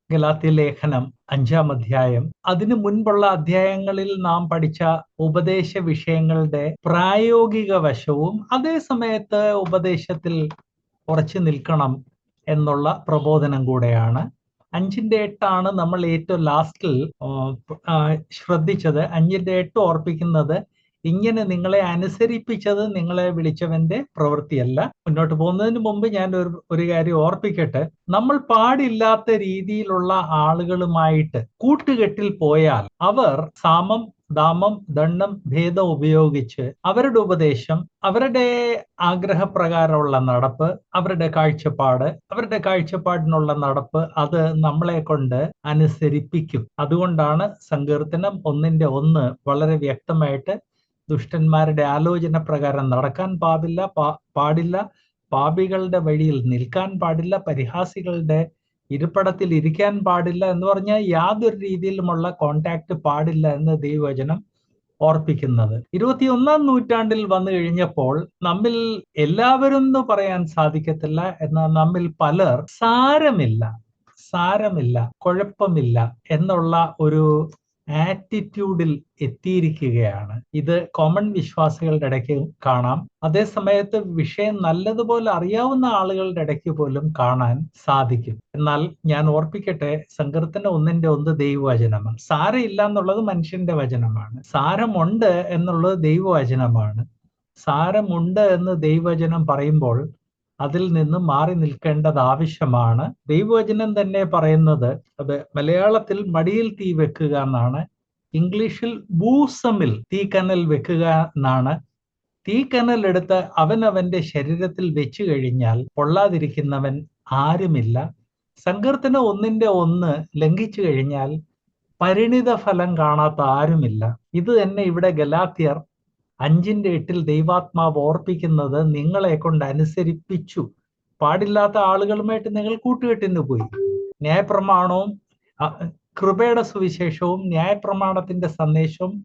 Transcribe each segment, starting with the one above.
ഗലാത്യ ലേഖനം 5-ാം അധ്യായം. അതിനു മുൻപുള്ള അധ്യായങ്ങളിൽ നാം പഠിച്ച ഉപദേശ വിഷയങ്ങളുടെ പ്രായോഗിക വശവും അതേ സമയത്ത് ഉപദേശത്തിൽ ഉറച്ചു നിൽക്കണം എന്നുള്ള പ്രബോധനം കൂടെയാണ്. 5-8 നമ്മൾ ഏറ്റവും ലാസ്റ്റിൽ ശ്രദ്ധിച്ചത്. 5-8 ഓർപ്പിക്കുന്നത്, ഇങ്ങനെ നിങ്ങളെ അനുസരിപ്പിച്ചത് നിങ്ങളെ വിളിച്ചവന്റെ പ്രവൃത്തിയല്ല. മുന്നോട്ട് പോകുന്നതിന് മുമ്പ് ഞാൻ ഒരു കാര്യം ഓർപ്പിക്കട്ടെ. നമ്മൾ പാടില്ലാത്ത രീതിയിലുള്ള ആളുകളുമായിട്ട് കൂട്ടുകെട്ടിൽ പോയാൽ അവർ സാമം, ദാമം, ദണ്ഡം ഭേദം ഉപയോഗിച്ച് അവരുടെ ഉപദേശം, അവരുടെ ആഗ്രഹപ്രകാരമുള്ള നടപ്പ്, അവരുടെ കാഴ്ചപ്പാടിനുള്ള നടപ്പ്, അത് നമ്മളെ കൊണ്ട് അനുസരിപ്പിക്കും. അതുകൊണ്ടാണ് സങ്കീർത്തനം 1:1 വളരെ വ്യക്തമായിട്ട് ദുഷ്ടന്മാരുടെ ആലോചന പ്രകാരം നടക്കാൻ പാടില്ല, പാപികളുടെ വഴിയിൽ നിൽക്കാൻ പാടില്ല, പരിഹാസികളുടെ ഇരിപ്പിടത്തിൽ ഇരിക്കാൻ പാടില്ല എന്ന് പറഞ്ഞാൽ യാതൊരു രീതിയിലുമുള്ള കോണ്ടാക്ട് പാടില്ല എന്ന് ദൈവവചനം ഓർപ്പിക്കുന്നത്. 21-ാം നൂറ്റാണ്ടിൽ വന്നു കഴിഞ്ഞപ്പോൾ നമ്മിൽ എല്ലാവരും എന്ന് പറയാൻ സാധിക്കത്തില്ല, എന്നാൽ നമ്മിൽ പലർ സാരമില്ല, കുഴപ്പമില്ല എന്നുള്ള ഒരു ആറ്റിറ്റ്യൂഡിൽ എത്തിയിരിക്കുകയാണ്. ഇത് കോമൺ വിശ്വാസികളുടെ ഇടയ്ക്ക് കാണാം. അതേ സമയത്ത് വിഷയം നല്ലതുപോലെ അറിയാവുന്ന ആളുകളുടെ ഇടയ്ക്ക് പോലും കാണാൻ സാധിക്കും. എന്നാൽ ഞാൻ ഓർപ്പിക്കട്ടെ, സങ്കീർത്തനം 1:1 ദൈവവചനമാണ്. സാരമില്ല എന്നുള്ളത് മനുഷ്യന്റെ വചനമാണ്. സാരമുണ്ട് എന്നുള്ളത് ദൈവവചനമാണ്. സാരമുണ്ട് എന്ന് ദൈവവചനം പറയുമ്പോൾ അതിൽ നിന്ന് മാറി നിൽക്കേണ്ടത് ആവശ്യമാണ്. ദൈവവചനം തന്നെ പറയുന്നത്, അത് മലയാളത്തിൽ മടിയിൽ തീ വെക്കുക എന്നാണ്, ഇംഗ്ലീഷിൽ ബൂസമിൽ തീക്കനൽ വെക്കുക എന്നാണ്. തീക്കനൽ എടുത്ത് അവനവന്റെ ശരീരത്തിൽ വെച്ചു കഴിഞ്ഞാൽ പൊള്ളാതിരിക്കുന്നവൻ ആരുമില്ല. സങ്കീർത്തനം 1:1 ലംഘിച്ചു കഴിഞ്ഞാൽ പരിണിത ഫലം കാണാത്ത ആരുമില്ല. ഇത് തന്നെ ഇവിടെ ഗലാത്യർ 5:8 ദൈവാത്മാവ് ഓർപ്പിക്കുന്നത്, നിങ്ങളെ കൊണ്ട് അനുസരിപ്പിച്ചു. പാടില്ലാത്ത ആളുകളുമായിട്ട് നിങ്ങൾ കൂട്ടുകെട്ടിന് പോയി. ന്യായപ്രമാണവും കൃപയുടെ സുവിശേഷവും ന്യായപ്രമാണത്തിന്റെ സന്ദേശവും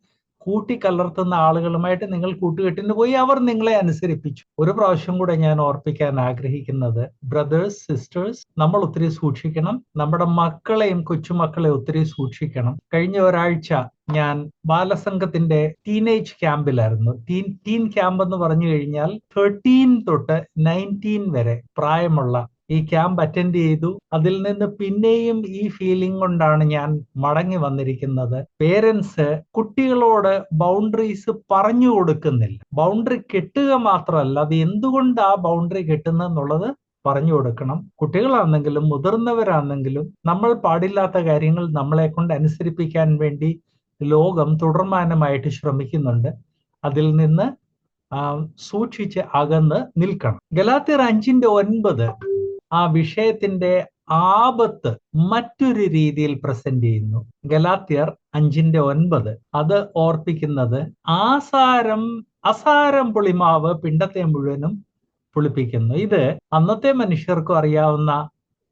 കൂട്ടിക്കലർത്തുന്ന ആളുകളുമായിട്ട് നിങ്ങൾ കൂട്ടുകെട്ടിന് പോയി. അവർ നിങ്ങളെ അനുസരിപ്പിച്ചു. ഒരു പ്രാവശ്യം കൂടെ ഞാൻ ഓർപ്പിക്കാൻ ആഗ്രഹിക്കുന്നത്, ബ്രദേഴ്സ്, സിസ്റ്റേഴ്സ്, നമ്മൾ ഒത്തിരി സൂക്ഷിക്കണം. നമ്മുടെ മക്കളെയും കൊച്ചുമക്കളെ ഒത്തിരി സൂക്ഷിക്കണം. കഴിഞ്ഞ ഒരാഴ്ച ഞാൻ ബാലസംഘത്തിന്റെ ടീനേജ് ക്യാമ്പിലായിരുന്നു. ടീൻ ക്യാമ്പ് എന്ന് പറഞ്ഞു കഴിഞ്ഞാൽ 13 തൊട്ട് 19 വരെ പ്രായമുള്ള ഈ ക്യാമ്പ് അറ്റൻഡ് ചെയ്തു. അതിൽ നിന്ന് പിന്നെയും ഈ ഫീലിംഗ് കൊണ്ടാണ് ഞാൻ മടങ്ങി വന്നിരിക്കുന്നത്. പേരൻസ് കുട്ടികളോട് ബൗണ്ടറീസ് പറഞ്ഞു കൊടുക്കുന്നില്ല. ബൗണ്ടറി കെട്ടുക മാത്രമല്ല, അത് എന്തുകൊണ്ട് ആ ബൗണ്ടറി കെട്ടുന്നെന്നുള്ളത് പറഞ്ഞു കൊടുക്കണം. കുട്ടികളാണെങ്കിലും മുതിർന്നവരാണെങ്കിലും നമ്മൾ പാടില്ലാത്ത കാര്യങ്ങൾ നമ്മളെ കൊണ്ട് അനുസരിപ്പിക്കാൻ വേണ്ടി ലോകം തുടർമാനമായിട്ട് ശ്രമിക്കുന്നുണ്ട്. അതിൽ നിന്ന് സൂക്ഷിച്ച് അകന്ന് നിൽക്കണം. ഗലാത്യർ 5:9 ആ വിഷയത്തിന്റെ ആപത്ത് മറ്റൊരു രീതിയിൽ പ്രസന്റ് ചെയ്യുന്നു. ഗലാത്യർ 5:9 അത് ഓർപ്പിക്കുന്നത്, അസാരം പുളിമാവ് പിണ്ടത്തെ മുഴുവനും പുളിപ്പിക്കുന്നു. ഇത് അന്നത്തെ മനുഷ്യർക്കും അറിയാവുന്ന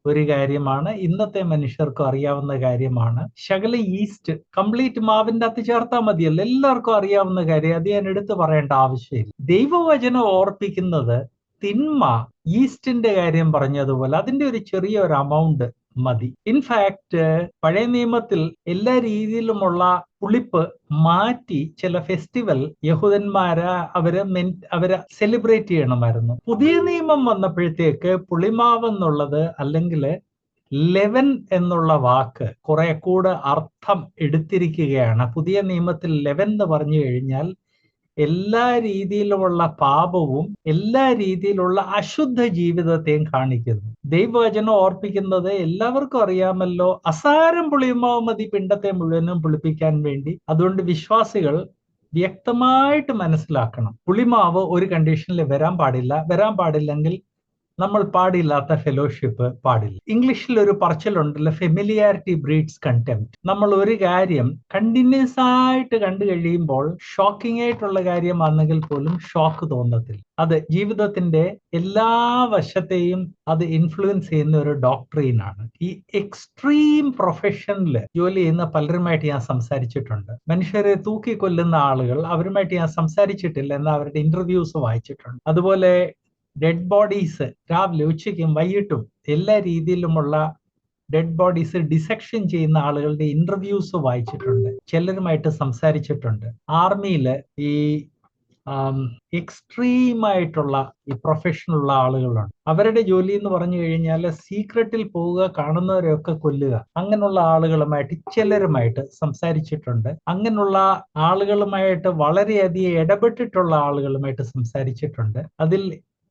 ഒരു കാര്യമാണ്, ഇന്നത്തെ മനുഷ്യർക്കും അറിയാവുന്ന കാര്യമാണ്. ശകല ഈസ്റ്റ് കംപ്ലീറ്റ് മാവിന്റെ അകത്ത് ചേർത്താൽ മതിയല്ലോ, എല്ലാവർക്കും അറിയാവുന്ന കാര്യം. അത് ഞാൻ എടുത്തു പറയേണ്ട ആവശ്യമില്ല. ദൈവവചനം ഓർപ്പിക്കുന്നത്, തിന്മ ഈസ്റ്റിന്റെ കാര്യം പറഞ്ഞതുപോലെ അതിന്റെ ഒരു ചെറിയൊരു amount മതി. ഇൻഫാക്ട് പഴയ നിയമത്തിൽ എല്ലാ രീതിയിലുമുള്ള പുളിപ്പ് മാറ്റി ചില ഫെസ്റ്റിവൽ യഹൂദന്മാര് അവര് സെലിബ്രേറ്റ് ചെയ്യണമായിരുന്നു. പുതിയ നിയമം വന്നപ്പോഴത്തേക്ക് പുളിമാവ് എന്നുള്ളത്, അല്ലെങ്കിൽ ലെവൻ എന്നുള്ള വാക്ക് കുറെ കൂടെ അർത്ഥം എടുത്തിരിക്കുകയാണ്. പുതിയ നിയമത്തിൽ ലെവൻ എന്ന് പറഞ്ഞു കഴിഞ്ഞാൽ എല്ലാ രീതിയിലുമുള്ള പാപവും എല്ലാ രീതിയിലുള്ള അശുദ്ധ ജീവിതത്തെയും കാണിക്കുന്നു. ദൈവവചനം ഓർപ്പിക്കുന്നത് എല്ലാവർക്കും അറിയാമല്ലോ, അസാരം പുളിയുമാവ് മതി പിണ്ടത്തെ മുഴുവനും പുളിപ്പിക്കാൻ വേണ്ടി. അതുകൊണ്ട് വിശ്വാസികൾ വ്യക്തമായിട്ട് മനസ്സിലാക്കണം, പുളിമാവ് ഒരു കണ്ടീഷനിൽ വരാൻ പാടില്ലെങ്കിൽ നമ്മൾ പാടില്ലാത്ത ഫെലോഷിപ്പ് പാടില്ല. ഇംഗ്ലീഷിൽ ഒരു പറച്ചിലുണ്ടല്ലോ, ഫെമിലിയാരിറ്റി ബ്രീഡ്സ് കണ്ടംപ്റ്റ്. നമ്മൾ ഒരു കാര്യം കണ്ടിന്യൂസ് ആയിട്ട് കണ്ടു കഴിയുമ്പോൾ ഷോക്കിംഗ് ആയിട്ടുള്ള കാര്യമാണെങ്കിൽ പോലും ഷോക്ക് തോന്നത്തില്ല. അത് ജീവിതത്തിന്റെ എല്ലാ വശത്തെയും അത് ഇൻഫ്ലുവൻസ് ചെയ്യുന്ന ഒരു ഡോക്ട്രീനാണ്. ഈ എക്സ്ട്രീം പ്രൊഫഷനിൽ ജോലി ചെയ്യുന്ന പലരുമായിട്ട് ഞാൻ സംസാരിച്ചിട്ടുണ്ട്. മനുഷ്യരെ തൂക്കിക്കൊല്ലുന്ന ആളുകൾ, അവരുമായിട്ട് ഞാൻ സംസാരിച്ചിട്ടില്ല, എന്നാൽ അവരുടെ ഇന്റർവ്യൂസ് വായിച്ചിട്ടുണ്ട്. അതുപോലെ ഡെഡ് ബോഡീസ് രാവിലെ ഉച്ചയ്ക്കും വൈകിട്ടും എല്ലാ രീതിയിലുമുള്ള ഡെഡ് ബോഡീസ് ഡിസെക്ഷൻ ചെയ്യുന്ന ആളുകളുടെ ഇന്റർവ്യൂസ് വായിച്ചിട്ടുണ്ട്, ചിലരുമായിട്ട് സംസാരിച്ചിട്ടുണ്ട്. ആർമിയിൽ ഈ എക്സ്ട്രീമായിട്ടുള്ള ഈ പ്രൊഫഷനുള്ള ആളുകളുണ്ട്. അവരുടെ ജോലി എന്ന് പറഞ്ഞു കഴിഞ്ഞാൽ സീക്രട്ടിൽ പോവുക, കാണുന്നവരെയൊക്കെ കൊല്ലുക. അങ്ങനെയുള്ള ആളുകളുമായിട്ട് ചിലരുമായിട്ട് സംസാരിച്ചിട്ടുണ്ട്. അങ്ങനെയുള്ള ആളുകളുമായിട്ട് വളരെയധികം ഇടപെട്ടിട്ടുള്ള ആളുകളുമായിട്ട് സംസാരിച്ചിട്ടുണ്ട്. അതിൽ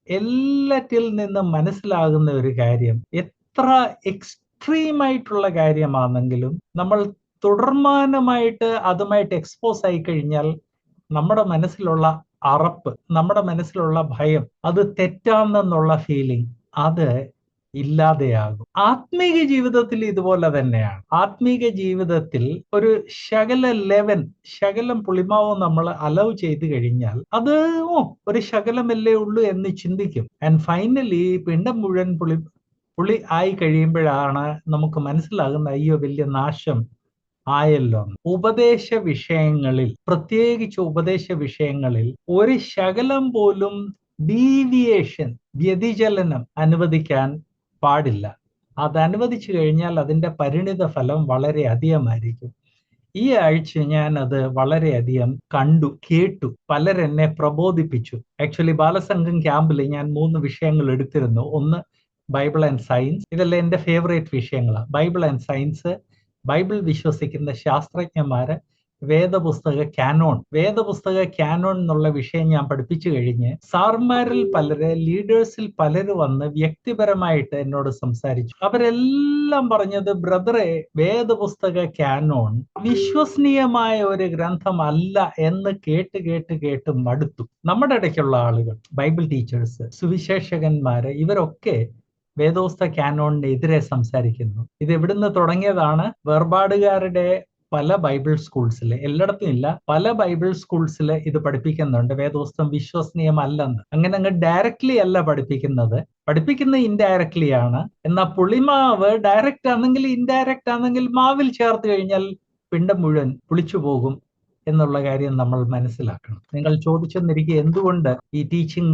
എല്ലാറ്റിൽ നിന്നും മനസ്സിലാകുന്ന ഒരു കാര്യം, എത്ര എക്സ്ട്രീമായിട്ടുള്ള കാര്യമാണെങ്കിലും നമ്മൾ തുടർമാനമായിട്ട് അതുമായിട്ട് എക്സ്പോസ് ആയി കഴിഞ്ഞാൽ നമ്മുടെ മനസ്സിലുള്ള അറപ്പ്, നമ്മുടെ മനസ്സിലുള്ള ഭയം, അത് തെറ്റാണെന്നുള്ള ഫീലിംഗ് അത് ഇല്ലാതെയാകും. ആത്മീക ജീവിതത്തിൽ ഇതുപോലെ തന്നെയാണ്. ആത്മീക ജീവിതത്തിൽ ഒരു ശകലം പുളിമാവ് നമ്മൾ അലൗ ചെയ്ത് കഴിഞ്ഞാൽ അത് ഒരു ശകലമല്ലേ ഉള്ളൂ എന്ന് ചിന്തിക്കും. ആൻഡ് ഫൈനലി പിണ്ടം മുഴുവൻ പുളി ആയി കഴിയുമ്പോഴാണ് നമുക്ക് മനസ്സിലാകുന്ന, അയ്യോ വലിയ നാശം ആയല്ലോ. ഉപദേശ വിഷയങ്ങളിൽ, പ്രത്യേകിച്ച് ഉപദേശ വിഷയങ്ങളിൽ ഒരു ശകലം പോലും ഡീവിയേഷൻ, വ്യതിചലനം അനുവദിക്കാൻ പാടില്ല. അത് അനുവദിച്ചു കഴിഞ്ഞാൽ അതിന്റെ പരിണിത ഫലം വളരെ അധികമായിരിക്കും. ഈ ആഴ്ച ഞാൻ അത് വളരെയധികം കണ്ടു, കേട്ടു. പലരെന്നെ പ്രബോധിപ്പിച്ചു. ആക്ച്വലി ബാലസംഘം ക്യാമ്പിൽ ഞാൻ 3 വിഷയങ്ങൾ എടുത്തിരുന്നു. ഒന്ന് ബൈബിൾ ആൻഡ് സയൻസ്. ഇതെല്ലാം എൻ്റെ ഫേവറേറ്റ് വിഷയങ്ങളാണ്. ബൈബിൾ ആൻഡ് സയൻസ്, ബൈബിൾ വിശ്വസിക്കുന്ന ശാസ്ത്രജ്ഞന്മാര്, വേദപുസ്തക ക്യാനോൺ എന്നുള്ള വിഷയം ഞാൻ പഠിപ്പിച്ചു കഴിഞ്ഞ് സാർമാരിൽ പലര്, ലീഡേഴ്സിൽ പലര് വന്ന് വ്യക്തിപരമായിട്ട് എന്നോട് സംസാരിച്ചു. അവരെല്ലാം പറഞ്ഞത്, ബ്രദറെ, വേദപുസ്തക ക്യാനോൺ വിശ്വസനീയമായ ഒരു ഗ്രന്ഥമല്ല എന്ന് കേട്ട് മടുത്തു. നമ്മുടെ ഇടയ്ക്കുള്ള ആളുകൾ, ബൈബിൾ ടീച്ചേഴ്സ്, സുവിശേഷകന്മാര്, ഇവരൊക്കെ വേദോസ്ത ക്യാനോണിനെതിരെ സംസാരിക്കുന്നു. ഇത് എവിടുന്ന് തുടങ്ങിയതാണ്? വേർപാടുകാരുടെ പല ബൈബിൾ സ്കൂൾസിൽ, എല്ലായിടത്തും ഇല്ല, പല ബൈബിൾ സ്കൂൾസിൽ ഇത് പഠിപ്പിക്കുന്നുണ്ട്, വേദോസ്തം വിശ്വസനീയമല്ലെന്ന്. അങ്ങനെ അങ്ങ് ഡയറക്ട്ലി അല്ല പഠിപ്പിക്കുന്നത് ഇൻഡയറക്ട്ലി ആണ്. എന്നാൽ പുളിമാവ് ഡയറക്റ്റ് ആണെങ്കിൽ ഇൻഡയറക്റ്റ് ആണെങ്കിൽ മാവിൽ ചേർത്ത് കഴിഞ്ഞാൽ പിണ്ടം മുഴുവൻ പുളിച്ചു പോകും എന്നുള്ള കാര്യം നമ്മൾ മനസ്സിലാക്കണം. നിങ്ങൾ ചോദിച്ചെന്നിരിക്കെ എന്തുകൊണ്ട് ഈ ടീച്ചിങ്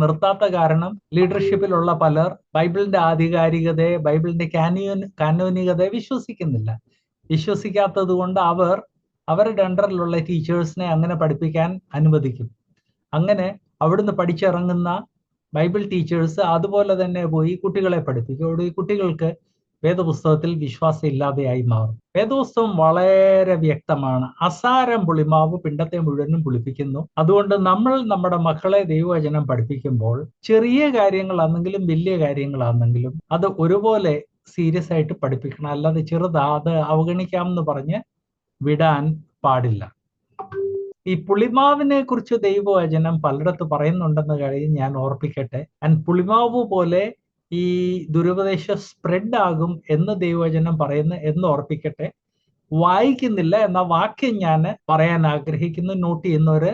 നിർത്താത്ത കാരണം, ലീഡർഷിപ്പിലുള്ള പലർ ബൈബിളിന്റെ ആധികാരികതയെ, ബൈബിളിന്റെ കാനോനികതയെ വിശ്വസിക്കാത്തത് കൊണ്ട് അവരുടെ അണ്ടറിലുള്ള ടീച്ചേഴ്സിനെ അങ്ങനെ പഠിപ്പിക്കാൻ അനുവദിക്കും. അങ്ങനെ അവിടുന്ന് പഠിച്ചിറങ്ങുന്ന ബൈബിൾ ടീച്ചേഴ്സ് അതുപോലെ തന്നെ പോയി കുട്ടികളെ പഠിപ്പിക്കും. ഈ കുട്ടികൾക്ക് വേദപുസ്തകത്തിൽ വിശ്വാസം ഇല്ലാതെയായി മാറും. വേദപുസ്തകം വളരെ വ്യക്തമാണ്. അസാരം പുളിമാവ് പിണ്ടത്തെ മുഴുവനും പുളിപ്പിക്കുന്നു. അതുകൊണ്ട് നമ്മൾ നമ്മുടെ മക്കളെ ദൈവവചനം പഠിപ്പിക്കുമ്പോൾ ചെറിയ കാര്യങ്ങളാണെങ്കിലും വലിയ കാര്യങ്ങളാണെങ്കിലും അത് ഒരുപോലെ സീരിയസ് ആയിട്ട് പഠിപ്പിക്കണം. അല്ലാതെ അത് അവഗണിക്കാമെന്ന് പറഞ്ഞ് വിടാൻ പാടില്ല. ഈ പുളിമാവിനെ കുറിച്ച് ദൈവവചനം പലയിടത്ത് പറയുന്നുണ്ടെന്ന കാര്യം ഞാൻ ഓർപ്പിക്കട്ടെ. ആൻഡ് പുളിമാവ് പോലെ ഈ ദുരുപദേശം സ്പ്രെഡ് ആകും എന്ന് ദൈവവചനം പറയുന്നു എന്ന് ഓർപ്പിക്കട്ടെ. വായിക്കുന്നില്ല എന്ന വാക്യം ഞാൻ പറയാൻ ആഗ്രഹിക്കുന്നു. നോട്ട് ചെയ്യുന്നവര്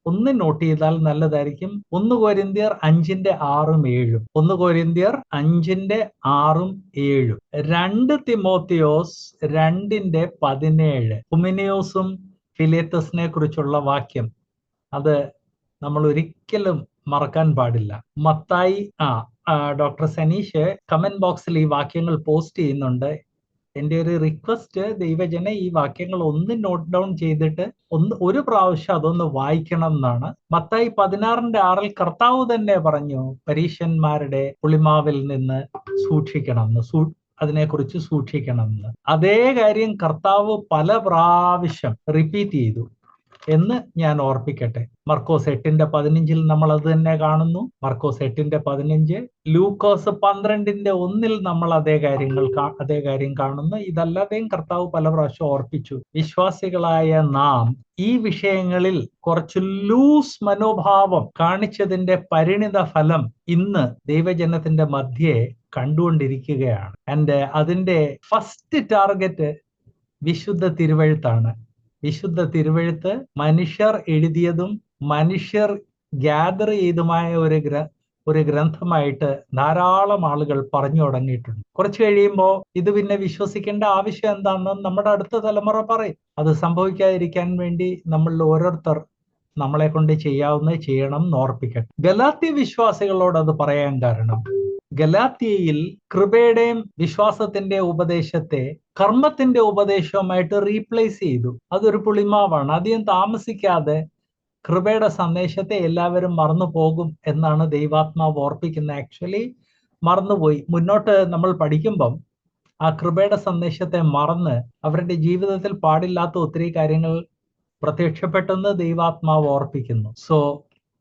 ഒന്ന് നോട്ട് ചെയ്താൽ നല്ലതായിരിക്കും. 1 കൊരിന്ത്യർ 5:6-7, 1 കൊരിന്ത്യർ 5:6-7, 2 തിമോത്തിയോസ് 2:17, ഹുമിനിയോസും ഫിലേത്തസിനെ കുറിച്ചുള്ള വാക്യം, അത് നമ്മൾ ഒരിക്കലും മറക്കാൻ പാടില്ല. മത്തായി, ഡോക്ടർ സനീഷ് കമന്റ് ബോക്സിൽ ഈ വാക്യങ്ങൾ പോസ്റ്റ് ചെയ്യുന്നുണ്ട്. എൻ്റെ ഒരു റിക്വസ്റ്റ്, ദൈവജന ഈ വാക്യങ്ങൾ ഒന്ന് നോട്ട് ഡൗൺ ചെയ്തിട്ട് ഒരു പ്രാവശ്യം അതൊന്ന് വായിക്കണം എന്നാണ്. മത്തായി 16:6 കർത്താവ് തന്നെ പറഞ്ഞു, പരീശന്മാരുടെ പുളിമാവിൽ നിന്ന് സൂക്ഷിക്കണമെന്ന്, അതിനെക്കുറിച്ച് സൂക്ഷിക്കണമെന്ന്. അതേ കാര്യം കർത്താവ് പല പ്രാവശ്യം റിപ്പീറ്റ് ചെയ്തു എന്ന് ഞാൻ ഓർപ്പിക്കട്ടെ. മർക്കോസ് 8:15 നമ്മൾ അത് തന്നെ കാണുന്നു. മർക്കോസ് 8:15, ലൂക്കോസ് 12:1 നമ്മൾ അതേ കാര്യം കാണുന്നു. ഇതല്ലാതെയും കർത്താവ് പല പ്രാവശ്യം ഓർപ്പിച്ചു. വിശ്വാസികളായ നാം ഈ വിഷയങ്ങളിൽ കുറച്ച് ലൂസ് മനോഭാവം കാണിച്ചതിന്റെ പരിണിത ഫലം ഇന്ന് ദൈവജനത്തിന്റെ മധ്യേ കണ്ടുകൊണ്ടിരിക്കുകയാണ്. ആൻഡ് അതിന്റെ ഫസ്റ്റ് ടാർഗറ്റ് വിശുദ്ധ തിരുവെഴുത്താണ്. വിശുദ്ധ തിരുവെഴുത്ത് മനുഷ്യർ എഴുതിയതും മനുഷ്യർ ഗ്യാദർ ചെയ്തുമായ ഒരു ഗ്രന്ഥമായിട്ട് ധാരാളം ആളുകൾ പറഞ്ഞു തുടങ്ങിയിട്ടുണ്ട്. കുറച്ച് കഴിയുമ്പോൾ ഇത് പിന്നെ വിശ്വസിക്കേണ്ട ആവശ്യം എന്താണെന്ന് നമ്മുടെ അടുത്ത തലമുറ പറയും. അത് സംഭവിക്കാതിരിക്കാൻ വേണ്ടി നമ്മളിൽ ഓരോരുത്തർ നമ്മളെ കൊണ്ട് ചെയ്യാവുന്നത് ചെയ്യണം എന്ന് ഓർപ്പിക്കട്ടെ. ഗലാത്യ വിശ്വാസികളോട് അത് പറയാൻ കാരണം, ഗലാത്യയിൽ കൃപയുടെയും വിശ്വാസത്തിന്റെ ഉപദേശത്തെ കർമ്മത്തിന്റെ ഉപദേശവുമായിട്ട് റീപ്ലേസ് ചെയ്തു. അതൊരു പുളിമാവാണ്. അധികം താമസിക്കാതെ കൃപയുടെ സന്ദേശത്തെ എല്ലാവരും മറന്നു പോകും എന്നാണ് ദൈവാത്മാവ് ഓർപ്പിക്കുന്നത്. ആക്ച്വലി മറന്നുപോയി. മുന്നോട്ട് നമ്മൾ പഠിക്കുമ്പം ആ കൃപയുടെ സന്ദേശത്തെ മറന്ന് അവരുടെ ജീവിതത്തിൽ പാടില്ലാത്ത ഒത്തിരി കാര്യങ്ങൾ പ്രത്യക്ഷപ്പെട്ടെന്ന് ദൈവാത്മാവ് ഓർപ്പിക്കുന്നു. സോ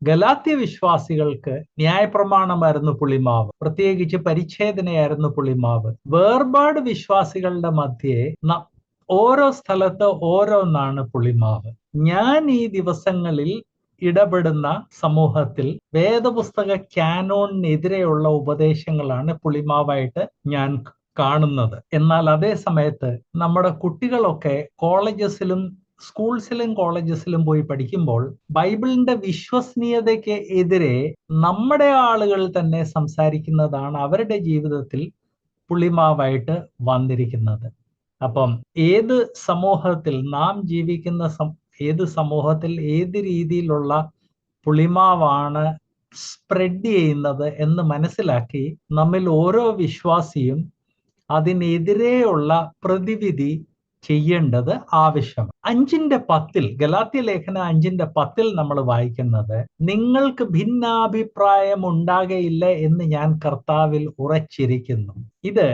ഗലാത്യ വിശ്വാസികൾക്ക് ന്യായപ്രമാണമായിരുന്നു പുളിമാവ്, പ്രത്യേകിച്ച് പരിച്ഛേദനയായിരുന്നു പുളിമാവ്. വേർപാട് വിശ്വാസികളുടെ മധ്യേ ഓരോ സ്ഥലത്ത് ഓരോന്നാണ് പുളിമാവ്. ഞാൻ ഈ ദിവസങ്ങളിൽ ഇടപെടുന്ന സമൂഹത്തിൽ വേദപുസ്തക ക്യാനോണിനെതിരെയുള്ള ഉപദേശങ്ങളാണ് പുളിമാവായിട്ട് ഞാൻ കാണുന്നത്. എന്നാൽ അതേ സമയത്ത് നമ്മുടെ കുട്ടികളൊക്കെ കോളേജസിലും സ്കൂൾസിലും കോളേജസിലും പോയി പഠിക്കുമ്പോൾ ബൈബിളിന്റെ വിശ്വസനീയതയ്ക്ക് എതിരെ നമ്മുടെ ആളുകൾ തന്നെ സംസാരിക്കുന്നതാണ് അവരുടെ ജീവിതത്തിൽ പുളിമാവായിട്ട് വന്നിരിക്കുന്നത്. അപ്പം ഏത് സമൂഹത്തിൽ നാം ജീവിക്കുന്ന ഏത് സമൂഹത്തിൽ ഏത് രീതിയിലുള്ള പുളിമാവാണ് സ്പ്രെഡ് ചെയ്യുന്നത് എന്ന് മനസ്സിലാക്കി നമ്മിൽ ഓരോ വിശ്വാസിയും അതിനെതിരെയുള്ള പ്രതിവിധി ചെയ്യേണ്ടത് ആവശ്യമാണ്. 5:10 ഗലാത്യ ലേഖനം 5:10 നമ്മൾ വായിക്കുന്നത്, നിങ്ങൾക്ക് ഭിന്നാഭിപ്രായം ഉണ്ടാകയില്ല എന്ന് ഞാൻ കർത്താവിൽ ഉറച്ചിരിക്കുന്നു. ഇത്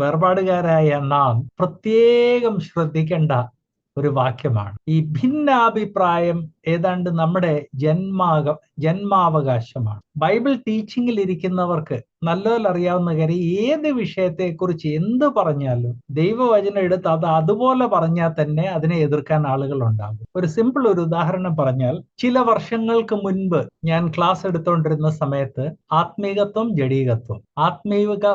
വേർപാടുകാരായ നാം പ്രത്യേകം ശ്രദ്ധിക്കേണ്ട ഒരു വാക്യമാണ്. ഈ ഭിന്നാഭിപ്രായം ഏതാണ്ട് നമ്മുടെ ജന്മാവകാശമാണ്. ബൈബിൾ ടീച്ചിങ്ങിൽ ഇരിക്കുന്നവർക്ക് നല്ലപോലെ അറിയാവുന്ന കാര്യം, ഏത് വിഷയത്തെക്കുറിച്ച് എന്ത് പറഞ്ഞാലും ദൈവവചനം എടുത്ത് അത് അതുപോലെ പറഞ്ഞാൽ തന്നെ അതിനെ എതിർക്കാൻ ആളുകൾ ഉണ്ടാകും. ഒരു സിമ്പിൾ ഒരു ഉദാഹരണം പറഞ്ഞാൽ, ചില വർഷങ്ങൾക്ക് മുൻപ് ഞാൻ ക്ലാസ് എടുത്തുകൊണ്ടിരുന്ന സമയത്ത് ആത്മീകത്വം, ജഡീകത്വം, ആത്മീക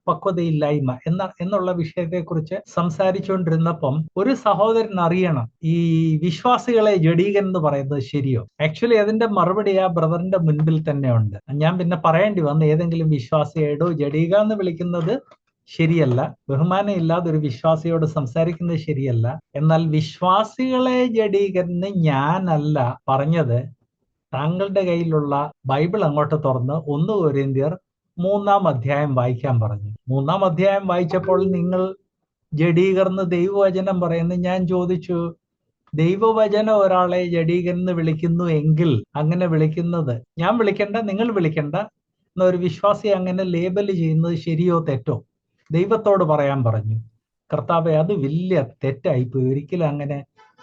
പക്വതയില്ലായ്മ എന്നുള്ള വിഷയത്തെക്കുറിച്ച് സംസാരിച്ചുകൊണ്ടിരുന്നപ്പം ഒരു സഹോദരൻ അറിയണം, ഈ വിശ്വാസികളെ ജഡീകൻ എന്ന് പറയുന്നത് ശരിയോ? ആക്ച്വലി അതിന്റെ മറുപടി ആ ബ്രദറിന്റെ മുൻപിൽ തന്നെ ഉണ്ട്. ഞാൻ പിന്നെ പറയേണ്ടി വന്നു, ഏതെങ്കിലും വിശ്വാസിയോടോ ജഡീക എന്ന് വിളിക്കുന്നത് ശരിയല്ല, ബഹുമാനം ഇല്ലാതെ ഒരു വിശ്വാസിയോട് സംസാരിക്കുന്നത് ശരിയല്ല. എന്നാൽ വിശ്വാസികളെ ജഡീകന് ഞാനല്ല പറഞ്ഞത്. താങ്കളുടെ കയ്യിലുള്ള ബൈബിൾ അങ്ങോട്ട് തുറന്ന് 1 കൊരിന്ത്യർ 3-ാം അധ്യായം വായിക്കാൻ പറഞ്ഞു. 3-ാം അധ്യായം വായിച്ചപ്പോൾ നിങ്ങൾ ജഡീകർന്ന് ദൈവവചനം പറയുന്നു. ഞാൻ ചോദിച്ചു, ദൈവവചനം ഒരാളെ ജഡീകൻ എന്ന് വിളിക്കുന്നു എങ്കിൽ അങ്ങനെ വിളിക്കുന്നത് ഞാൻ വിളിക്കണ്ട, നിങ്ങൾ വിളിക്കണ്ട എന്നൊരു വിശ്വാസി അങ്ങനെ ലേബൽ ചെയ്യുന്നത് ശരിയോ തെറ്റോ? ദൈവത്തോട് പറയാൻ പറഞ്ഞു. കർത്താവെ, അത് വലിയ തെറ്റായിപ്പോയി, ഒരിക്കലും അങ്ങനെ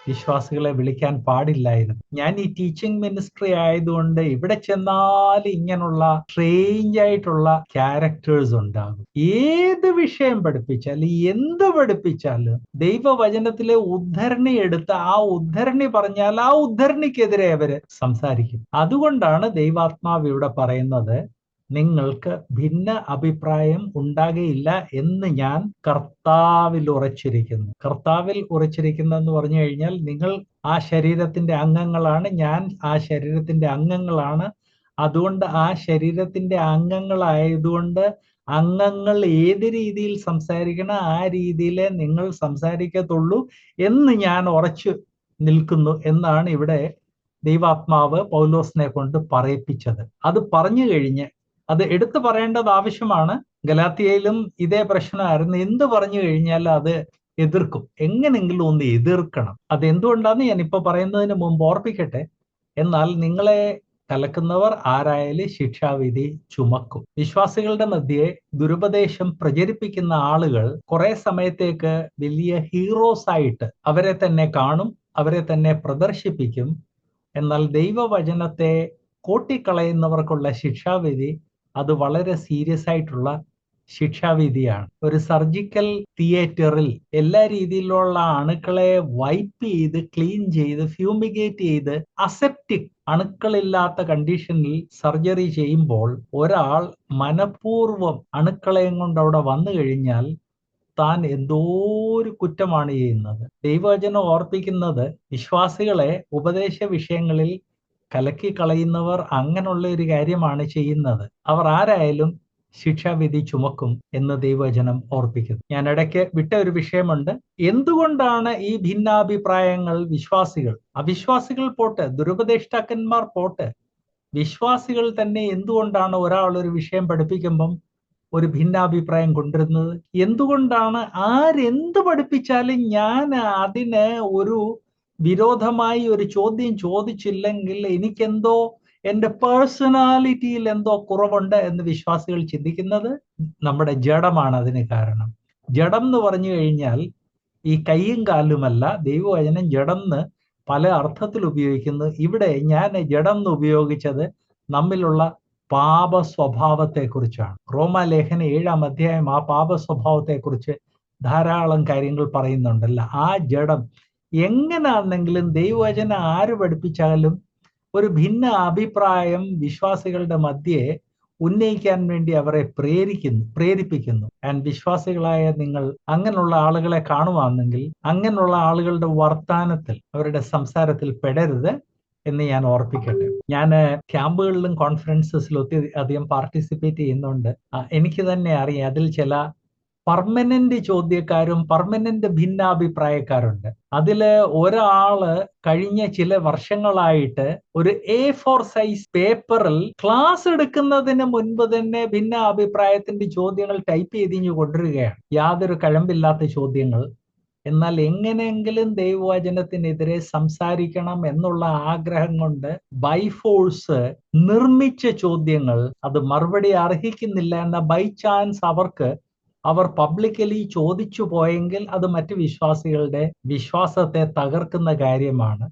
വിശ്വാസികളെ വിളിക്കാൻ പാടില്ലായിരുന്നു. ഞാൻ ഈ ടീച്ചിങ് മിനിസ്ട്രി ആയതുകൊണ്ട് ഇവിടെ ചെന്നാൽ ഇങ്ങനെയുള്ള സ്ട്രേഞ്ച് ആയിട്ടുള്ള ക്യാരക്ടേഴ്സ് ഉണ്ടാകും. ഏത് വിഷയം പഠിപ്പിച്ചാലും എന്ത് പഠിപ്പിച്ചാലും ദൈവവചനത്തിലെ ഉദ്ധരണി എടുത്ത് ആ ഉദ്ധരണി പറഞ്ഞാൽ ആ ഉദ്ധരണിക്കെതിരെ അവര് സംസാരിക്കും. അതുകൊണ്ടാണ് ദൈവാത്മാവ് ഇവിടെ പറയുന്നത്, നിങ്ങൾക്ക് ഭിന്ന അഭിപ്രായം ഉണ്ടാകയില്ല എന്ന് ഞാൻ കർത്താവിൽ ഉറച്ചിരിക്കുന്നു. കർത്താവിൽ ഉറച്ചിരിക്കുന്നു എന്ന് പറഞ്ഞു കഴിഞ്ഞാൽ, നിങ്ങൾ ആ ശരീരത്തിന്റെ അംഗങ്ങളാണ്, ഞാൻ ആ ശരീരത്തിന്റെ അംഗങ്ങളാണ്. അതുകൊണ്ട് ആ ശരീരത്തിന്റെ അംഗങ്ങളായതുകൊണ്ട് അംഗങ്ങൾ ഏത് രീതിയിൽ സംസാരിക്കണം ആ രീതിയിലേ നിങ്ങൾ സംസാരിക്കത്തുള്ളൂ എന്ന് ഞാൻ ഉറച്ചു നിൽക്കുന്നു എന്നാണ് ഇവിടെ ദൈവാത്മാവ് പൗലോസിനെ കൊണ്ട് പറയിപ്പിച്ചത്. അത് പറഞ്ഞു കഴിഞ്ഞ് അത് എടുത്തു പറയേണ്ടത് ആവശ്യമാണ്. ഗലാത്യയിലും ഇതേ പ്രശ്നമായിരുന്നു. എന്ത് പറഞ്ഞു കഴിഞ്ഞാൽ അത് എതിർക്കും, എങ്ങനെങ്കിലും ഒന്ന് എതിർക്കണം. അതെന്തുകൊണ്ടാന്ന് ഞാൻ ഇപ്പൊ പറയുന്നതിന് മുമ്പ് ഓർപ്പിക്കട്ടെ. എന്നാൽ നിങ്ങളെ കലക്കുന്നവർ ആരായാലും ശിക്ഷാവിധി ചുമക്കും. വിശ്വാസികളുടെ മധ്യേ ദുരുപദേശം പ്രചരിപ്പിക്കുന്ന ആളുകൾ കുറെ സമയത്തേക്ക് വലിയ ഹീറോസ് ആയിട്ട് അവരെ തന്നെ കാണും, അവരെ തന്നെ പ്രദർശിപ്പിക്കും. എന്നാൽ ദൈവവചനത്തെ കൂട്ടിക്കളയുന്നവർക്കുള്ള ശിക്ഷാവിധി അത് വളരെ സീരിയസ് ആയിട്ടുള്ള ശിക്ഷാവിധിയാണ്. ഒരു സർജിക്കൽ തിയേറ്ററിൽ എല്ലാ രീതിയിലുള്ള അണുക്കളെ വൈപ്പ് ചെയ്ത് ക്ലീൻ ചെയ്ത് ഫ്യൂമിഗേറ്റ് ചെയ്ത് അസെപ്റ്റിക് അണുക്കളില്ലാത്ത കണ്ടീഷനിൽ സർജറി ചെയ്യുമ്പോൾ ഒരാൾ മനഃപൂർവ്വം അണുക്കളെയും കൊണ്ട് അവിടെ വന്നു കഴിഞ്ഞാൽ താൻ എന്തോ ഒരു കുറ്റമാണ് ചെയ്യുന്നത്. ദൈവവചനം ഓർപ്പിക്കുന്നത് വിശ്വാസികളെ ഉപദേശ വിഷയങ്ങളിൽ കലക്കി കളയുന്നവർ അങ്ങനെയുള്ള ഒരു കാര്യമാണ് ചെയ്യുന്നത്. അവർ ആരായാലും ശിക്ഷാവിധി ചുമക്കും എന്ന് ദൈവവചനം ഓർപ്പിക്കുന്നു. ഞാൻ ഇടയ്ക്ക് വിട്ട ഒരു വിഷയമുണ്ട്. എന്തുകൊണ്ടാണ് ഈ ഭിന്നാഭിപ്രായങ്ങൾ? അവിശ്വാസികൾ പോട്ടെ, ദുരുപദേഷ്ടാക്കന്മാർ പോട്ടെ, വിശ്വാസികൾ തന്നെ എന്തുകൊണ്ടാണ് ഒരാൾ ഒരു വിഷയം പഠിപ്പിക്കുമ്പം ഒരു ഭിന്നാഭിപ്രായം കൊണ്ടുവരുന്നത്? എന്തുകൊണ്ടാണ് ആരെന്ത് പഠിപ്പിച്ചാലും ഞാൻ അതിന് ഒരു വിരോധമായി ഒരു ചോദ്യം ചോദിച്ചില്ലെങ്കിൽ എനിക്കെന്തോ എൻ്റെ പേഴ്സണാലിറ്റിയിൽ എന്തോ കുറവുണ്ട് എന്ന് വിശ്വാസികൾ ചിന്തിക്കുന്നത്? നമ്മുടെ ജഡമാണ് അതിന് കാരണം. ജഡം എന്ന് പറഞ്ഞു കഴിഞ്ഞാൽ ഈ കൈയും കാലുമല്ല. ദൈവവചനം ജഡം എന്ന് പല അർത്ഥത്തിൽ ഉപയോഗിക്കുന്നു. ഇവിടെ ഞാൻ ജഡം എന്ന് ഉപയോഗിച്ചത് നമ്മിലുള്ള പാപ സ്വഭാവത്തെക്കുറിച്ചാണ്. റോമാലേഖനം 7-ാം അധ്യായം ആ പാപ സ്വഭാവത്തെക്കുറിച്ച് ധാരാളം കാര്യങ്ങൾ പറയുന്നുണ്ടല്ല. ആ ജഡം എങ്ങനെയാണെങ്കിലും ദൈവവചനം ആര് പഠിപ്പിച്ചാലും ഒരു ഭിന്ന അഭിപ്രായം വിശ്വാസികളുടെ മധ്യേ ഉന്നയിക്കാൻ വേണ്ടി അവരെ പ്രേരിപ്പിക്കുന്നു. ആൻഡ് വിശ്വാസികളായ നിങ്ങൾ അങ്ങനെയുള്ള ആളുകളെ കാണുവാണെങ്കിൽ അങ്ങനെയുള്ള ആളുകളുടെ വർത്താനത്തിൽ, അവരുടെ സംസാരത്തിൽ പെടരുത് എന്ന് ഞാൻ ഓർപ്പിക്കട്ടെ. ഞാൻ ക്യാമ്പുകളിലും കോൺഫറൻസസിലും ഒത്തിരി അധികം പാർട്ടിസിപ്പേറ്റ് ചെയ്യുന്നുണ്ട്. എനിക്ക് തന്നെ അറിയാം അതിൽ ചില പെർമനന്റ് ചോദ്യക്കാരും പെർമനന്റ് ഭിന്നാഭിപ്രായക്കാരുണ്ട്. അതില് ഒരാള് കഴിഞ്ഞ ചില വർഷങ്ങളായിട്ട് ഒരു A4 സൈസ് പേപ്പറിൽ ക്ലാസ് എടുക്കുന്നതിന് മുൻപ് തന്നെ ഭിന്നാഭിപ്രായത്തിന്റെ ചോദ്യങ്ങൾ ടൈപ്പ് ചെയ്തിഞ്ഞു കൊണ്ടുവരികയാണ്. യാതൊരു കഴമ്പില്ലാത്ത ചോദ്യങ്ങൾ. എന്നാൽ എങ്ങനെയെങ്കിലും ദൈവവചനത്തിനെതിരെ സംസാരിക്കണം എന്നുള്ള ആഗ്രഹം കൊണ്ട് ബൈ ഫോഴ്സ് നിർമ്മിച്ച ചോദ്യങ്ങൾ, അത് മറുപടി അർഹിക്കുന്നില്ല എന്ന ബൈ ചാൻസ് അവർ പബ്ലിക്കലി ചോദിച്ചു പോയെങ്കിൽ അത് മറ്റു വിശ്വാസികളുടെ വിശ്വാസത്തെ തകർക്കുന്ന കാര്യമാണ്.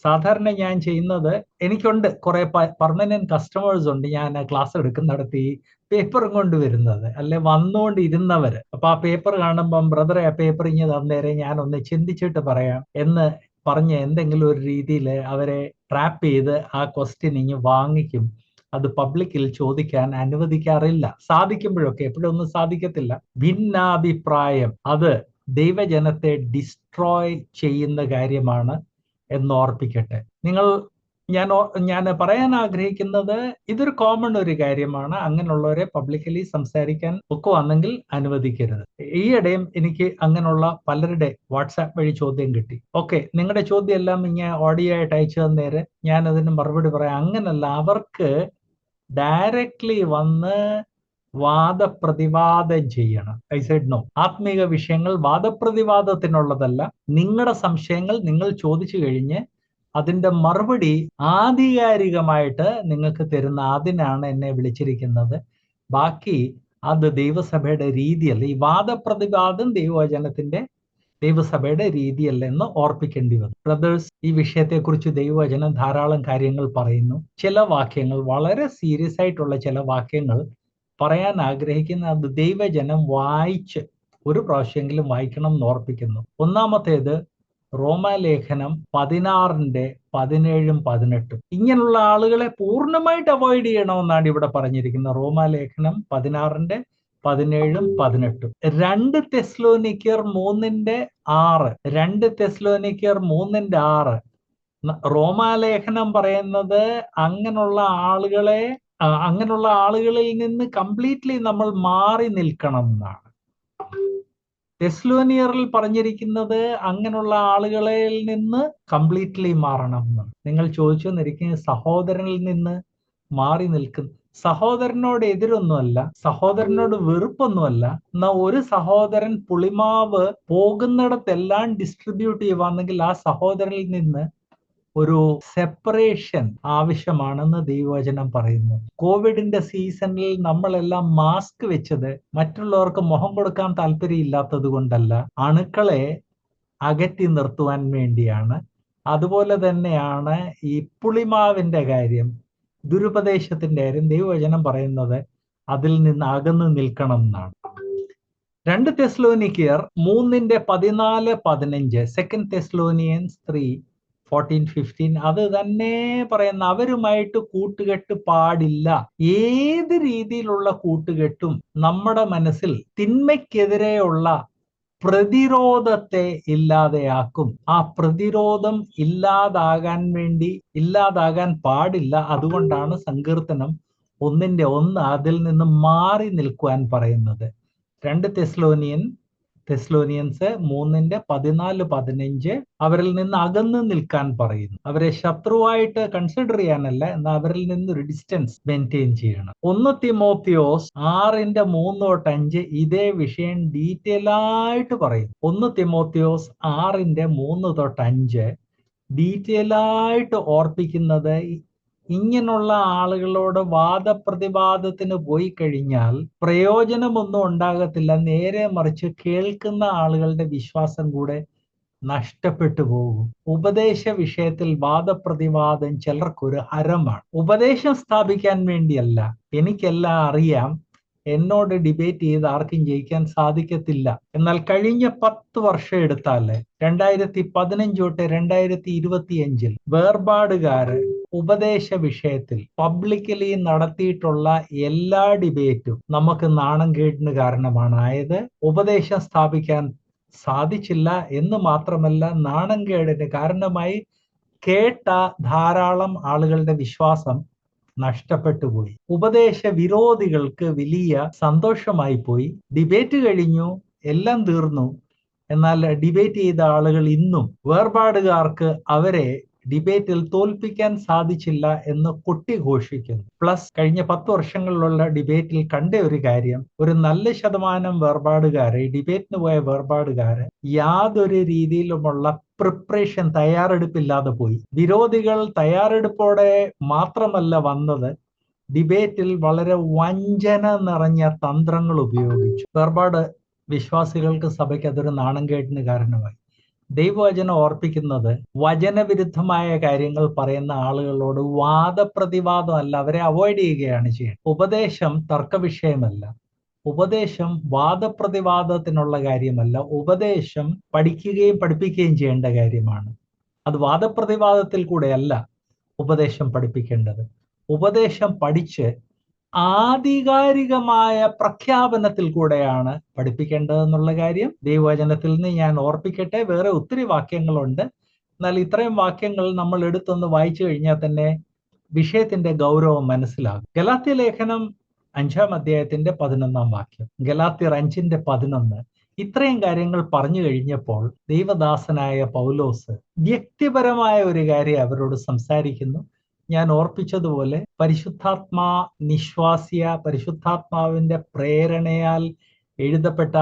സാധാരണ ഞാൻ ചെയ്യുന്നത്, എനിക്കുണ്ട് കുറെ പെർമനന്റ് കസ്റ്റമേഴ്സ് ഉണ്ട്. ഞാൻ ക്ലാസ് എടുക്കുന്നിടത്ത് ഈ പേപ്പറും കൊണ്ടുവരുന്നത്, അല്ലെ വന്നുകൊണ്ടിരുന്നവര്. അപ്പൊ ആ പേപ്പർ കാണുമ്പം ബ്രദറെ ആ പേപ്പർ ഇങ്ങനെ തന്നേരെ ഞാനൊന്ന് ചിന്തിച്ചിട്ട് പറയാം എന്ന് പറഞ്ഞ് എന്തെങ്കിലും ഒരു രീതിയിൽ അവരെ ട്രാപ്പ് ചെയ്ത് ആ ക്വസ്റ്റ്യൻ ഇങ്ങ് വാങ്ങിക്കും. അത് പബ്ലിക്കിൽ ചോദിക്കാൻ അനുവദിക്കാറില്ല. സാധിക്കുമ്പോഴൊക്കെ, എപ്പോഴൊന്നും സാധിക്കത്തില്ല. ഭിന്നാഭിപ്രായം അത് ദൈവജനത്തെ ഡിസ്ട്രോയ് ചെയ്യുന്ന കാര്യമാണ് എന്ന് ഓർപ്പിക്കട്ടെ. ഞാൻ പറയാൻ ആഗ്രഹിക്കുന്നത് ഇതൊരു കോമൺ ഒരു കാര്യമാണ്. അങ്ങനെയുള്ളവരെ പബ്ലിക്കലി സംസാരിക്കാൻ ഒക്കെ വന്നെങ്കിൽ അനുവദിക്കരുത്. ഈയിടെയും എനിക്ക് അങ്ങനെയുള്ള പലരുടെ വാട്സാപ്പ് വഴി ചോദ്യം കിട്ടി. ഓക്കെ, നിങ്ങളുടെ ചോദ്യം എല്ലാം ഇങ്ങനെ ഓഡിയോ ആയിട്ട് അയച്ചു തന്നേരെ ഞാൻ അതിന് മറുപടി പറയാം. അങ്ങനല്ല, അവർക്ക് ഡയറക്ട്ലി വന്ന് വാദപ്രതിവാദം ചെയ്യണം. I said no. ആത്മീക വിഷയങ്ങൾ വാദപ്രതിവാദത്തിനുള്ളതല്ല. നിങ്ങളുടെ സംശയങ്ങൾ നിങ്ങൾ ചോദിച്ചു കഴിഞ്ഞ് അതിന്റെ മറുപടി ആധികാരികമായിട്ട് നിങ്ങൾക്ക് തരുന്ന, അതിനാണ് എന്നെ വിളിച്ചിരിക്കുന്നത്. ബാക്കി അത് ദൈവസഭയുടെ രീതിയല്ല. ഈ വാദപ്രതിവാദം ദൈവസഭയുടെ രീതിയല്ല എന്ന് ഓർപ്പിക്കേണ്ടി വന്നു. ബ്രദേഴ്സ്, ഈ വിഷയത്തെക്കുറിച്ച് ദൈവവചനം ധാരാളം കാര്യങ്ങൾ പറയുന്നു. ചില വാക്യങ്ങൾ, വളരെ സീരിയസ് ആയിട്ടുള്ള ചില വാക്യങ്ങൾ പറയാൻ ആഗ്രഹിക്കുന്ന അത് ദൈവജനം വായിച്ച് ഒരു പ്രാവശ്യമെങ്കിലും വായിക്കണം എന്ന് ഓർപ്പിക്കുന്നു. ഒന്നാമത്തേത് റോമാലേഖനം 16:17-18. ഇങ്ങനെയുള്ള ആളുകളെ പൂർണ്ണമായിട്ട് അവോയ്ഡ് ചെയ്യണമെന്നാണ് ഇവിടെ പറഞ്ഞിരിക്കുന്നത്. റോമാലേഖനം 16:17-18. 2 തെസ്സലോനിക്കർ 3:6. 2 തെസ്സലോനിക്കർ 3:6. റോമാലേഖനം പറയുന്നത് അങ്ങനെയുള്ള ആളുകളിൽ നിന്ന് കംപ്ലീറ്റ്ലി നമ്മൾ മാറി നിൽക്കണം എന്നാണ്. തെസ്സലോനിയറിൽ പറഞ്ഞിരിക്കുന്നത് അങ്ങനെയുള്ള ആളുകളിൽ നിന്ന് കംപ്ലീറ്റ്ലി മാറണം എന്നാണ്. നിങ്ങൾ ചോദിച്ചെന്നിരിക്കും, സഹോദരനിൽ നിന്ന് മാറി നിൽക്കുന്നു. സഹോദരനോട് എതിരൊന്നുമല്ല, സഹോദരനോട് വെറുപ്പൊന്നുമല്ല. എന്നാൽ ഒരു സഹോദരൻ പുളിമാവ് പോകുന്നിടത്തെല്ലാം ഡിസ്ട്രിബ്യൂട്ട് ചെയ്യുവാണെങ്കിൽ ആ സഹോദരനിൽ നിന്ന് ഒരു സെപ്പറേഷൻ ആവശ്യമാണെന്ന് ദൈവവചനം പറയുന്നു. കോവിഡിന്റെ സീസണിൽ നമ്മളെല്ലാം മാസ്ക് വെച്ചത് മറ്റുള്ളവർക്ക് മുഖം കൊടുക്കാൻ താല്പര്യം ഇല്ലാത്തത് കൊണ്ടല്ല, അണുക്കളെ അകറ്റി നിർത്തുവാൻ വേണ്ടിയാണ്. അതുപോലെ തന്നെയാണ് ഈ പുളിമാവിന്റെ കാര്യം, ദുരുപദേശത്തിന്റെ കാര്യം. ദൈവവചനം പറയുന്നത് അതിൽ നിന്ന് അകന്നു നിൽക്കണം എന്നാണ്. 2 തെസ്സലോനിക്കർ 3:14-15. 2 തെസ്സലോനിയൻസ് 3:14-15. അത് തന്നെ പറയുന്ന, അവരുമായിട്ട് കൂട്ടുകെട്ട് പാടില്ല. ഏത് രീതിയിലുള്ള കൂട്ടുകെട്ടും നമ്മുടെ മനസ്സിൽ തിന്മയ്ക്കെതിരെയുള്ള പ്രതിരോധത്തെ ഇല്ലാതെയാക്കും. ആ പ്രതിരോധം ഇല്ലാതാകാൻ പാടില്ല. അതുകൊണ്ടാണ് സങ്കീർത്തനം 1:1 അതിൽ നിന്ന് മാറി നിൽക്കുവാൻ പറയുന്നത്. 2 തെസ്സലോനിയൻ തെസ്സലോനിയൻസ് 3:14-15 അവരിൽ നിന്ന് അകന്ന് നിൽക്കാൻ പറയുന്നു. അവരെ ശത്രുവായിട്ട് കൺസിഡർ ചെയ്യാനല്ല, എന്നാൽ അവരിൽ നിന്ന് ഒരു ഡിസ്റ്റൻസ് മെയിൻറ്റെയിൻ ചെയ്യണം. 1 തിമോത്തിയോസ് 6:3-5 ഇതേ വിഷയം ഡീറ്റെയിൽ ആയിട്ട് പറയും. 1 തിമോത്തിയോസ് 6:3-5 ഡീറ്റെയിൽ ആയിട്ട് ഓർപ്പിക്കുന്നത്, ഇങ്ങനെയുള്ള ആളുകളോട് വാദപ്രതിവാദത്തിന് പോയി കഴിഞ്ഞാൽ പ്രയോജനമൊന്നും ഉണ്ടാകത്തില്ല. നേരെ മറിച്ച് കേൾക്കുന്ന ആളുകളുടെ വിശ്വാസം കൂടെ നഷ്ടപ്പെട്ടു പോകും. ഉപദേശ വിഷയത്തിൽ വാദപ്രതിവാദം ചിലർക്കൊരു ഹരമാണ്. ഉപദേശം സ്ഥാപിക്കാൻ വേണ്ടിയല്ല. എനിക്കെല്ലാം അറിയാം, എന്നോട് ഡിബേറ്റ് ചെയ്ത് ആർക്കും ജയിക്കാൻ സാധിക്കത്തില്ല. എന്നാൽ കഴിഞ്ഞ 10 വർഷം എടുത്താല് 2015 തൊട്ട് 2025 വേർപാടുകാര് ഉപദേശ വിഷയത്തിൽ പബ്ലിക്കലി നടത്തിയിട്ടുള്ള എല്ലാ ഡിബേറ്റും നമുക്ക് നാണംകേടിന് കാരണമാണായത്. ഉപദേശം സ്ഥാപിക്കാൻ സാധിച്ചില്ല എന്ന് മാത്രമല്ല, നാണംകേടിന് കാരണമായി കേട്ട ധാരാളം ആളുകളുടെ വിശ്വാസം നഷ്ടപ്പെട്ടു പോയി. ഉപദേശ വിരോധികൾക്ക് വലിയ സന്തോഷമായി പോയി. ഡിബേറ്റ് കഴിഞ്ഞു, എല്ലാം തീർന്നു. എന്നാൽ ഡിബേറ്റ് ചെയ്ത ആളുകൾ ഇന്നും വേർപാടുകാർക്ക് അവരെ ഡിബേറ്റിൽ തോൽപ്പിക്കാൻ സാധിച്ചില്ല എന്ന് കൊട്ടിഘോഷിക്കുന്നു. പ്ലസ് കഴിഞ്ഞ 10 വർഷങ്ങളിലുള്ള ഡിബേറ്റിൽ കണ്ട ഒരു കാര്യം, ഒരു നല്ല ശതമാനം വേർപാടുകാരെ, ഡിബേറ്റിന് പോയ വേർപാടുകാര് യാതൊരു രീതിയിലുമുള്ള പ്രിപ്പറേഷൻ, തയ്യാറെടുപ്പില്ലാതെ പോയി. വിരോധികൾ തയ്യാറെടുപ്പോടെ മാത്രമല്ല വന്നത്, ഡിബേറ്റിൽ വളരെ വഞ്ചന നിറഞ്ഞ തന്ത്രങ്ങൾ ഉപയോഗിച്ചു. വേർപാട് വിശ്വാസികൾക്ക്, സഭയ്ക്ക് അതൊരു നാണംകേടിന് കാരണമായി. ദൈവവചനം ഓർപ്പിക്കുന്നത്, വചനവിരുദ്ധമായ കാര്യങ്ങൾ പറയുന്ന ആളുകളോട് വാദപ്രതിവാദമല്ല, അവരെ അവോയ്ഡ് ചെയ്യുകയാണ് ചെയ്യുന്നത്. ഉപദേശം തർക്കവിഷയമല്ല, ഉപദേശം വാദപ്രതിവാദത്തിനുള്ള കാര്യമല്ല. ഉപദേശം പഠിക്കുകയും പഠിപ്പിക്കുകയും ചെയ്യേണ്ട കാര്യമാണ്. അത് വാദപ്രതിവാദത്തിൽ കൂടെയല്ല ഉപദേശം പഠിപ്പിക്കേണ്ടത്. ഉപദേശം പഠിച്ച് ആധികാരികമായ പ്രഖ്യാപനത്തിൽ കൂടെയാണ് പഠിപ്പിക്കേണ്ടതെന്നുള്ള കാര്യം ദൈവവചനത്തിൽ നിന്ന് ഞാൻ ഓർപ്പിക്കട്ടെ. വേറെ ഒത്തിരി വാക്യങ്ങളുണ്ട്, എന്നാൽ ഇത്രയും വാക്യങ്ങൾ നമ്മൾ എടുത്തൊന്ന് വായിച്ചു കഴിഞ്ഞാൽ തന്നെ വിഷയത്തിന്റെ ഗൗരവം മനസ്സിലാകും. ഗലാത്യ ലേഖനം 5-ാം അധ്യായത്തിന്റെ 11-ാം വാക്യം, ഗലാത്യർ 5:11. ഇത്രയും കാര്യങ്ങൾ പറഞ്ഞു കഴിഞ്ഞപ്പോൾ ദൈവദാസനായ പൗലോസ് വ്യക്തിപരമായ ഒരു കാര്യം അവരോട് സംസാരിക്കുന്നു. ഞാൻ ഓർപ്പിച്ചതുപോലെ പരിശുദ്ധാത്മാവിന്റെ പ്രേരണയാൽ എഴുതപ്പെട്ട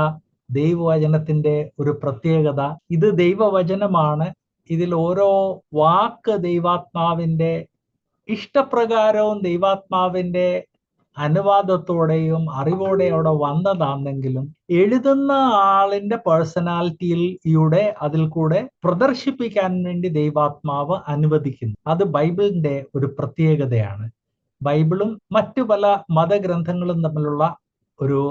ദൈവവചനത്തിന്റെ ഒരു പ്രത്യേകത, ഇത് ദൈവവചനമാണ്. ഇതിൽ ഓരോ വാക്ക് ദൈവാത്മാവിന്റെ ഇഷ്ടപ്രകാരവും ദൈവാത്മാവിന്റെ അനുവാദത്തോടെയും അറിവോടെ അവിടെ വന്നതാണെങ്കിലും എഴുതുന്ന ആളിന്റെ പേഴ്സണാലിറ്റിയുടെ അതിൽ കൂടെ പ്രദർശിപ്പിക്കാൻ വേണ്ടി ദൈവാത്മാവ് അനുവദിക്കുന്നു. അത് ബൈബിളിന്റെ ഒരു പ്രത്യേകതയാണ്. ബൈബിളും മറ്റു പല മതഗ്രന്ഥങ്ങളും തമ്മിലുള്ള ഒരു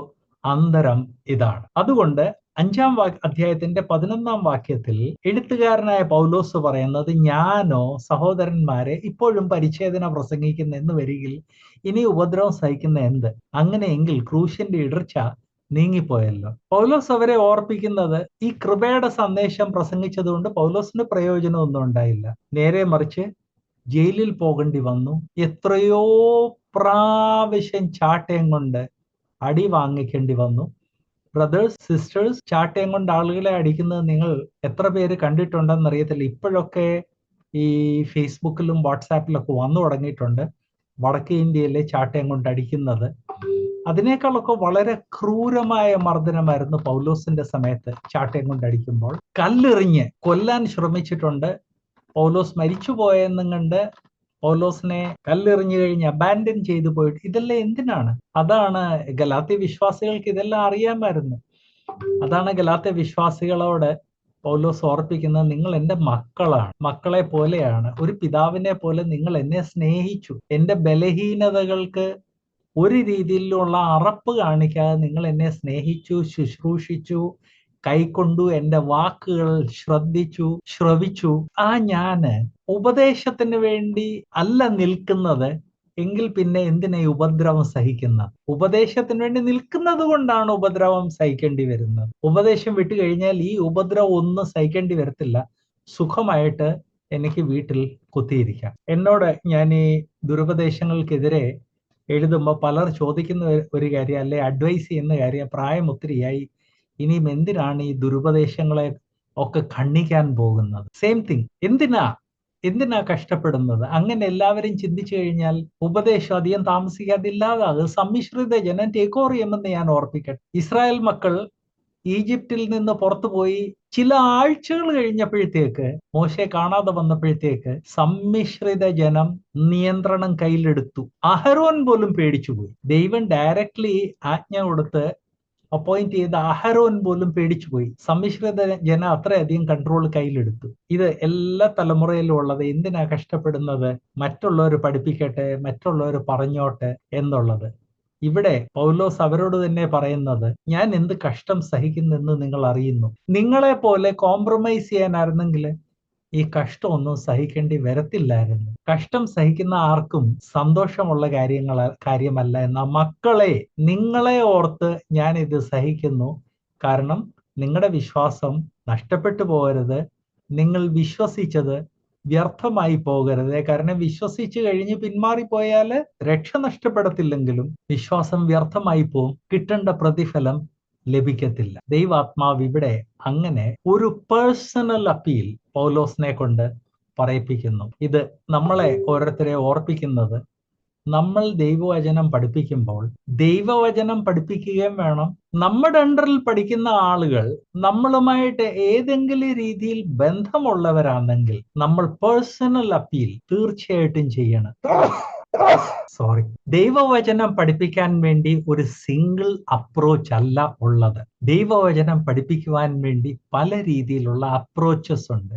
അന്തരം ഇതാണ്. അതുകൊണ്ട് 5-ാം അധ്യായത്തിന്റെ 11-ാം വാക്യത്തിൽ എഴുത്തുകാരനായ പൗലോസ് പറയുന്നത്, ഞാനോ സഹോദരന്മാരെ ഇപ്പോഴും പരിച്ഛേദന പ്രസംഗിക്കുന്ന എന്ന് വരികിൽ ഇനി ഉപദ്രവം സഹിക്കുന്ന എന്ത്? അങ്ങനെയെങ്കിൽ ക്രൂശിന്റെ ഇടർച്ച നീങ്ങിപ്പോയല്ലോ. പൗലോസ് അവരെ ഓർപ്പിക്കുന്നത്, ഈ കൃപയുടെ സന്ദേശം പ്രസംഗിച്ചതുകൊണ്ട് പൗലോസിന് പ്രയോജനമൊന്നും ഉണ്ടായില്ല. നേരെ മറിച്ച് ജയിലിൽ പോകേണ്ടി വന്നു. എത്രയോ പ്രാവശ്യം ചാട്ടയം കൊണ്ട് അടി വാങ്ങിക്കേണ്ടി വന്നു. ബ്രദേഴ്സ്, സിസ്റ്റേഴ്സ്, ചാട്ടയം കൊണ്ട് ആളുകളെ അടിക്കുന്നത് നിങ്ങൾ എത്ര പേര് കണ്ടിട്ടുണ്ടെന്ന് അറിയത്തില്ല. ഇപ്പോഴൊക്കെ ഈ ഫേസ്ബുക്കിലും വാട്സാപ്പിലൊക്കെ വന്നു തുടങ്ങിയിട്ടുണ്ട് വടക്കേ ഇന്ത്യയിലെ ചാട്ടയം കൊണ്ട് അടിക്കുന്നത്. അതിനേക്കാളൊക്കെ വളരെ ക്രൂരമായ മർദ്ദനമായിരുന്നു പൗലോസിന്റെ സമയത്ത് ചാട്ടയം കൊണ്ട് അടിക്കുമ്പോൾ. കല്ലെറിഞ്ഞ് കൊല്ലാൻ ശ്രമിച്ചിട്ടുണ്ട്. പൗലോസ് മരിച്ചു പോയെന്നും കണ്ട് പൗലോസിനെ കല്ലെറിഞ്ഞു കഴിഞ്ഞ് അബാൻഡൻ ചെയ്തു പോയിട്ട്, ഇതെല്ലാം എന്തിനാണ്? അതാണ് ഗലാത്യ വിശ്വാസികൾക്ക് ഇതെല്ലാം അറിയാമായിരുന്നു. അതാണ് ഗലാത്യ വിശ്വാസികളോട് പൗലോസ് ഓർപ്പിക്കുന്നത്, നിങ്ങൾ എൻ്റെ മക്കളാണ്, മക്കളെ പോലെയാണ്, ഒരു പിതാവിനെ പോലെ നിങ്ങൾ എന്നെ സ്നേഹിച്ചു. എൻ്റെ ബലഹീനതകൾക്ക് ഒരു രീതിയിലുള്ള അറപ്പ് കാണിക്കാതെ നിങ്ങൾ എന്നെ സ്നേഹിച്ചു, ശുശ്രൂഷിച്ചു, കൈക്കൊണ്ടു, എൻ്റെ വാക്കുകൾ ശ്രവിച്ചു. ഞാന് ഉപദേശത്തിന് വേണ്ടി അല്ല നിൽക്കുന്നത് എങ്കിൽ പിന്നെ എന്തിനാ ഉപദ്രവം സഹിക്കുന്നത്? ഉപദേശത്തിന് വേണ്ടി നിൽക്കുന്നത് കൊണ്ടാണ് ഉപദ്രവം സഹിക്കേണ്ടി വരുന്നത്. ഉപദേശം വിട്ടു കഴിഞ്ഞാൽ ഈ ഉപദ്രവം ഒന്നും സഹിക്കേണ്ടി വരത്തില്ല. സുഖമായിട്ട് എനിക്ക് വീട്ടിൽ കുത്തിയിരിക്കാം. എന്നോട് ഞാൻ ഈ ദുരുപദേശങ്ങൾക്കെതിരെ എഴുതുമ്പോൾ പലർ ചോദിക്കുന്ന ഒരു കാര്യം, അല്ലെ അഡ്വൈസ് ചെയ്യുന്ന കാര്യം, പ്രായം ഒത്തിരിയായി, ഇനിയും എന്തിനാണ് ഈ ദുരുപദേശങ്ങളെ ഒക്കെ ഖണ്ഡിക്കാൻ പോകുന്നത്? Same thing. എന്തിനാ കഷ്ടപ്പെടുന്നത്? അങ്ങനെ എല്ലാവരും ചിന്തിച്ചു കഴിഞ്ഞാൽ ഉപദേശം അധികം താമസിക്കാതെ ഇല്ലാതാകും. സമ്മിശ്രിത ജനം ടേക്ക് ഓവർ ചെയ്യുമെന്ന് ഞാൻ ഓർപ്പിക്കട്ടെ. ഇസ്രായേൽ മക്കൾ ഈജിപ്തിൽ നിന്ന് പുറത്തുപോയി ചില ആഴ്ചകൾ കഴിഞ്ഞപ്പോഴത്തേക്ക്, മോശെ കാണാതെ വന്നപ്പോഴത്തേക്ക് സമ്മിശ്രിത ജനം നിയന്ത്രണം കയ്യിലെടുത്തു. അഹരോൻ പോലും പേടിച്ചുപോയി. ദൈവം ഡയറക്ട്ലി ആജ്ഞ കൊടുത്ത് അപ്പോയിന്റ് ചെയ്ത അഹരോൻ പോലും പേടിച്ചുപോയി. സമ്മിശ്രിത ജനം അത്രയധികം കൺട്രോൾ കയ്യിലെടുത്തു. ഇത് എല്ലാ തലമുറയിലും ഉള്ളത്. എന്തിനാ കഷ്ടപ്പെടുന്നത്? മറ്റുള്ളവർ പഠിപ്പിക്കട്ടെ, മറ്റുള്ളവർ പറഞ്ഞോട്ടെ എന്നുള്ളത്. ഇവിടെ പൗലോസ് അവരോട് തന്നെ പറയുന്നത്, ഞാൻ എന്ത് കഷ്ടം സഹിക്കുന്നെന്ന് നിങ്ങൾ അറിയുന്നു. നിങ്ങളെ പോലെ കോംപ്രമൈസ് ചെയ്യാനായിരുന്നെങ്കിൽ ഈ കഷ്ടമൊന്നും സഹിക്കേണ്ടി വരത്തില്ലായിരുന്നു. കഷ്ടം സഹിക്കുന്ന ആർക്കും സന്തോഷമുള്ള കാര്യമല്ല. എന്ന മക്കളെ, നിങ്ങളെ ഓർത്ത് ഞാൻ ഇത് സഹിക്കുന്നു. കാരണം നിങ്ങളുടെ വിശ്വാസം നഷ്ടപ്പെട്ടു പോകരുത്. നിങ്ങൾ വിശ്വസിച്ചത് വ്യർത്ഥമായി പോകരുത്. കാരണം വിശ്വസിച്ചു കഴിഞ്ഞ് പിന്മാറിപ്പോയാൽ രക്ഷ നഷ്ടപ്പെടത്തില്ലെങ്കിലും വിശ്വാസം വ്യർത്ഥമായി പോവും. കിട്ടേണ്ട പ്രതിഫലം ലഭിക്കത്തില്ല. ദൈവാത്മാവ് ഇവിടെ അങ്ങനെ ഒരു പേഴ്സണൽ അപ്പീൽ പൗലോസിനെ കൊണ്ട് പറയിപ്പിക്കുന്നു. ഇത് നമ്മളെ ഓരോരുത്തരെ ഓർപ്പിക്കുന്നത്, നമ്മൾ ദൈവവചനം പഠിപ്പിക്കുമ്പോൾ ദൈവവചനം പഠിപ്പിക്കുകയും വേണം. നമ്മുടെ അണ്ടറിൽ പഠിക്കുന്ന ആളുകൾ നമ്മളുമായിട്ട് ഏതെങ്കിലും രീതിയിൽ ബന്ധമുള്ളവരാണെങ്കിൽ നമ്മൾ പേഴ്സണൽ അപ്പീൽ തീർച്ചയായിട്ടും ചെയ്യണം. ദൈവവചനം പഠിപ്പിക്കാൻ വേണ്ടി ഒരു സിംഗിൾ അപ്രോച്ച് അല്ല ഉള്ളത്. ദൈവവചനം പഠിപ്പിക്കുവാൻ വേണ്ടി പല രീതിയിലുള്ള അപ്രോച്ചസ് ഉണ്ട്.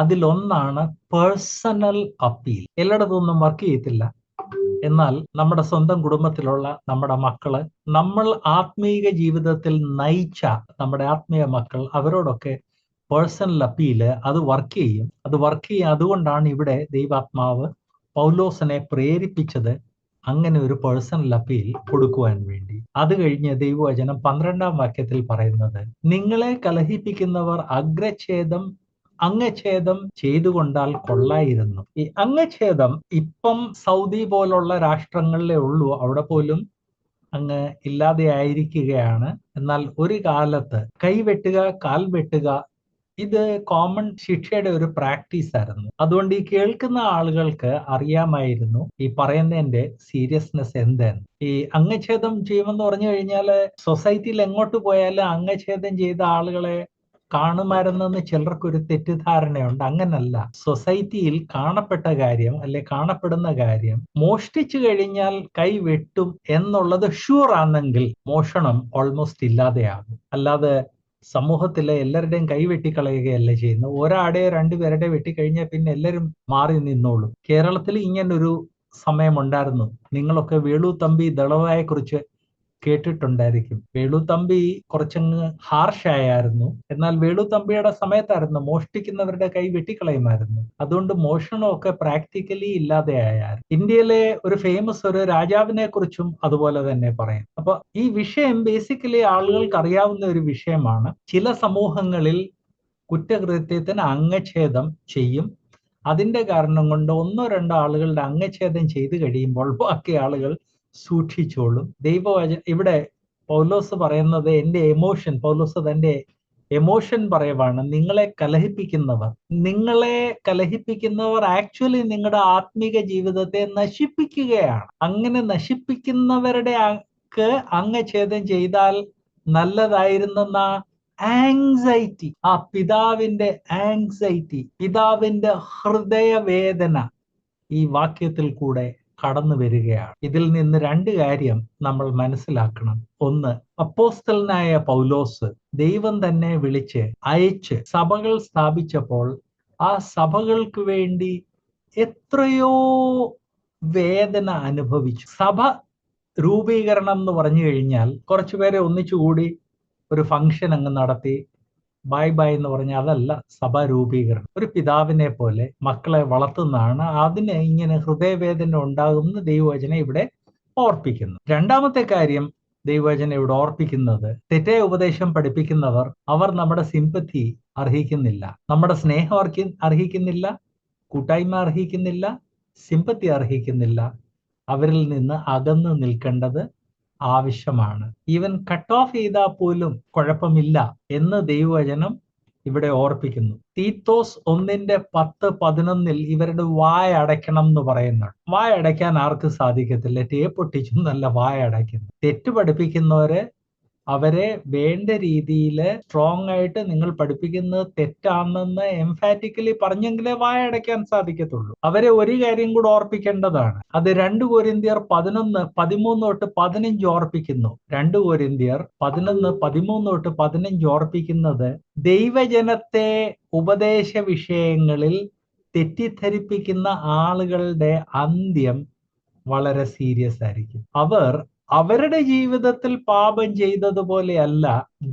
അതിലൊന്നാണ് പേഴ്സണൽ അപ്പീൽ. എല്ലായിടത്തൊന്നും വർക്ക് ചെയ്യത്തില്ല. എന്നാൽ നമ്മുടെ സ്വന്തം കുടുംബത്തിലുള്ള നമ്മുടെ മക്കള്, നമ്മൾ ആത്മീയ ജീവിതത്തിൽ നയിച്ച നമ്മുടെ ആത്മീയ മക്കൾ, അവരോടൊക്കെ പേഴ്സണൽ അപ്പീല് അത് വർക്ക് ചെയ്യും. അതുകൊണ്ടാണ് ഇവിടെ ദൈവാത്മാവ് പൗലോസിനെ പ്രേരിപ്പിച്ചത് അങ്ങനെ ഒരു പേഴ്സണൽ അപ്പീൽ കൊടുക്കുവാൻ വേണ്ടി. അത് കഴിഞ്ഞ് ദൈവവചനം 12-ാം വാക്യത്തിൽ പറയുന്നത്, നിങ്ങളെ കലഹിപ്പിക്കുന്നവർ അംഗച്ഛേദം ചെയ്തുകൊണ്ടാൽ കൊള്ളായിരുന്നു. ഈ അംഗച്ഛേദം ഇപ്പം സൗദി പോലുള്ള രാഷ്ട്രങ്ങളിലേ ഉള്ളൂ. അവിടെ പോലും അങ്ങ് ഇല്ലാതെ ആയിരിക്കുകയാണ്. എന്നാൽ ഒരു കാലത്ത് കൈവെട്ടുക, കാൽ വെട്ടുക, ഇത് കോമൺ ശിക്ഷയുടെ ഒരു പ്രാക്ടീസ് ആയിരുന്നു. അതുകൊണ്ട് ഈ കേൾക്കുന്ന ആളുകൾക്ക് അറിയാമായിരുന്നു ഈ പറയുന്നതിന്റെ സീരിയസ്നെസ് എന്തെന്ന്. ഈ അംഗച്ഛേദം ചെയ്യുമെന്ന് പറഞ്ഞു കഴിഞ്ഞാൽ സൊസൈറ്റിയിൽ എങ്ങോട്ട് പോയാലും അംഗച്ഛേദം ചെയ്ത ആളുകളെ കാണുമായിരുന്നെന്ന് ചിലർക്കൊരു തെറ്റിദ്ധാരണയുണ്ട്. അങ്ങനല്ല. സൊസൈറ്റിയിൽ കാണപ്പെടുന്ന കാര്യം മോഷ്ടിച്ചു കഴിഞ്ഞാൽ കൈ വെട്ടും എന്നുള്ളത് ഷുവർ ആണെങ്കിൽ മോഷണം ഓൾമോസ്റ്റ് ഇല്ലാതെയാകും. അല്ലാതെ സമൂഹത്തിലെ എല്ലാവരുടെയും കൈ വെട്ടിക്കളയുകയല്ല ചെയ്യുന്നത്. ഒരാടെയോ രണ്ടുപേരുടെ വെട്ടിക്കഴിഞ്ഞാൽ പിന്നെ എല്ലാവരും മാറി നിന്നോളും. കേരളത്തിൽ ഇങ്ങനൊരു സമയമുണ്ടായിരുന്നു. നിങ്ങളൊക്കെ വേളുത്തമ്പി ദളവായെ കുറിച്ച് കേട്ടിട്ടുണ്ടായിരിക്കും. വേളുത്തമ്പി കുറച്ചങ്ങ് ഹാർഷായിരുന്നു. എന്നാൽ വേളുത്തമ്പിയുടെ സമയത്തായിരുന്നു മോഷ്ടിക്കുന്നവരുടെ കൈ വെട്ടിക്കളയുമായിരുന്നു. അതുകൊണ്ട് മോഷണമൊക്കെ പ്രാക്ടിക്കലി ഇല്ലാതെയായിരുന്നു. ഇന്ത്യയിലെ ഒരു ഫേമസ് ഒരു രാജാവിനെ കുറിച്ചും അതുപോലെ തന്നെ പറയും. അപ്പൊ ഈ വിഷയം ബേസിക്കലി ആളുകൾക്ക് അറിയാവുന്ന ഒരു വിഷയമാണ്. ചില സമൂഹങ്ങളിൽ കുറ്റകൃത്യത്തിന് അംഗച്ഛേദം ചെയ്യും. അതിന്റെ കാരണം കൊണ്ട് 1-2 ആളുകളുടെ അംഗച്ഛേദം ചെയ്തു കഴിയുമ്പോൾ ബാക്കി ആളുകൾ സൂക്ഷിച്ചോളും. ഇവിടെ പൗലോസ് പറയുന്നത് പൗലോസ് തന്റെ എമോഷൻ പറയുവാണ്. നിങ്ങളെ കലഹിപ്പിക്കുന്നവർ ആക്ച്വലി നിങ്ങളുടെ ആത്മീക ജീവിതത്തെ നശിപ്പിക്കുകയാണ്. അങ്ങനെ നശിപ്പിക്കുന്നവരുടെ അംഗച്ഛേദം ചെയ്താൽ നല്ലതായിരുന്നെന്ന ആങ്സൈറ്റി, ആ പിതാവിന്റെ ഹൃദയവേദന ഈ വാക്യത്തിൽ കൂടെ കടന്നു വരികയാണ്. ഇതിൽ നിന്ന് 2 കാര്യം നമ്മൾ മനസ്സിലാക്കണം. ഒന്ന്, അപ്പോസ്തലനായ പൗലോസ് ദൈവം തന്നെ വിളിച്ച് അയച്ച് സഭകൾ സ്ഥാപിച്ചപ്പോൾ ആ സഭകൾക്ക് വേണ്ടി എത്രയോ വേദന അനുഭവിച്ചു. സഭ രൂപീകരണം എന്ന് പറഞ്ഞു കഴിഞ്ഞാൽ കുറച്ചുപേരെ ഒന്നിച്ചുകൂടി ഒരു ഫംഗ്ഷൻ അങ്ങ് നടത്തി ബൈ എന്ന് പറഞ്ഞാൽ അതല്ല സഭ രൂപീകരണം. ഒരു പിതാവിനെ പോലെ മക്കളെ വളർത്തുന്നതാണ്. അതിന് ഇങ്ങനെ ഹൃദയവേദന ഉണ്ടാകുന്ന ദൈവവചനം ഇവിടെ ഓർപ്പിക്കുന്നു. രണ്ടാമത്തെ കാര്യം ദൈവവചനം ഇവിടെ ഓർപ്പിക്കുന്നത്, തെറ്റായ ഉപദേശം പഠിപ്പിക്കുന്നവർ അവർ നമ്മുടെ സിമ്പത്തി അർഹിക്കുന്നില്ല, നമ്മുടെ സ്നേഹം അർഹിക്കുന്നില്ല, കൂട്ടായ്മ അർഹിക്കുന്നില്ല, സിമ്പത്തി അർഹിക്കുന്നില്ല. അവരിൽ നിന്ന് അകന്നു നിൽക്കേണ്ടത് ആവശ്യമാണ്. ഈവൻ കട്ട് ഓഫ് ചെയ്താൽ പോലും കുഴപ്പമില്ല എന്ന് ദൈവവചനം ഇവിടെ ഓർപ്പിക്കുന്നു. തീത്തോസ് 1:10-11 ഇവരുടെ വായ അടയ്ക്കണം എന്ന് പറയുന്നുണ്ട്. വായ അടയ്ക്കാൻ ആർക്കും സാധിക്കത്തില്ല. ടേപ്പ് ഒട്ടിച്ചും നല്ല വായ അടയ്ക്കുന്നു. തെറ്റ് പഠിപ്പിക്കുന്നവരെ അവരെ വേണ്ട രീതിയിൽ സ്ട്രോങ് ആയിട്ട് നിങ്ങൾ പഠിപ്പിക്കുന്നത് തെറ്റാണെന്ന് എംഫാറ്റിക്കലി പറഞ്ഞെങ്കിലേ വായ അടയ്ക്കാൻ സാധിക്കത്തുള്ളൂ. അവരെ ഒരു കാര്യം കൂടെ ഓർപ്പിക്കേണ്ടതാണ്. അത് 2 കൊരിന്ത്യർ 11:13-15 ഓർപ്പിക്കുന്നു. 2 കൊരിന്ത്യർ 11:13-15 ഓർപ്പിക്കുന്നത് ദൈവജനത്തെ ഉപദേശ വിഷയങ്ങളിൽ തെറ്റിദ്ധരിപ്പിക്കുന്ന ആളുകളുടെ അന്ത്യം വളരെ സീരിയസ് ആയിരിക്കും. അവർ അവരുടെ ജീവിതത്തിൽ പാപം ചെയ്തതുപോലെയല്ല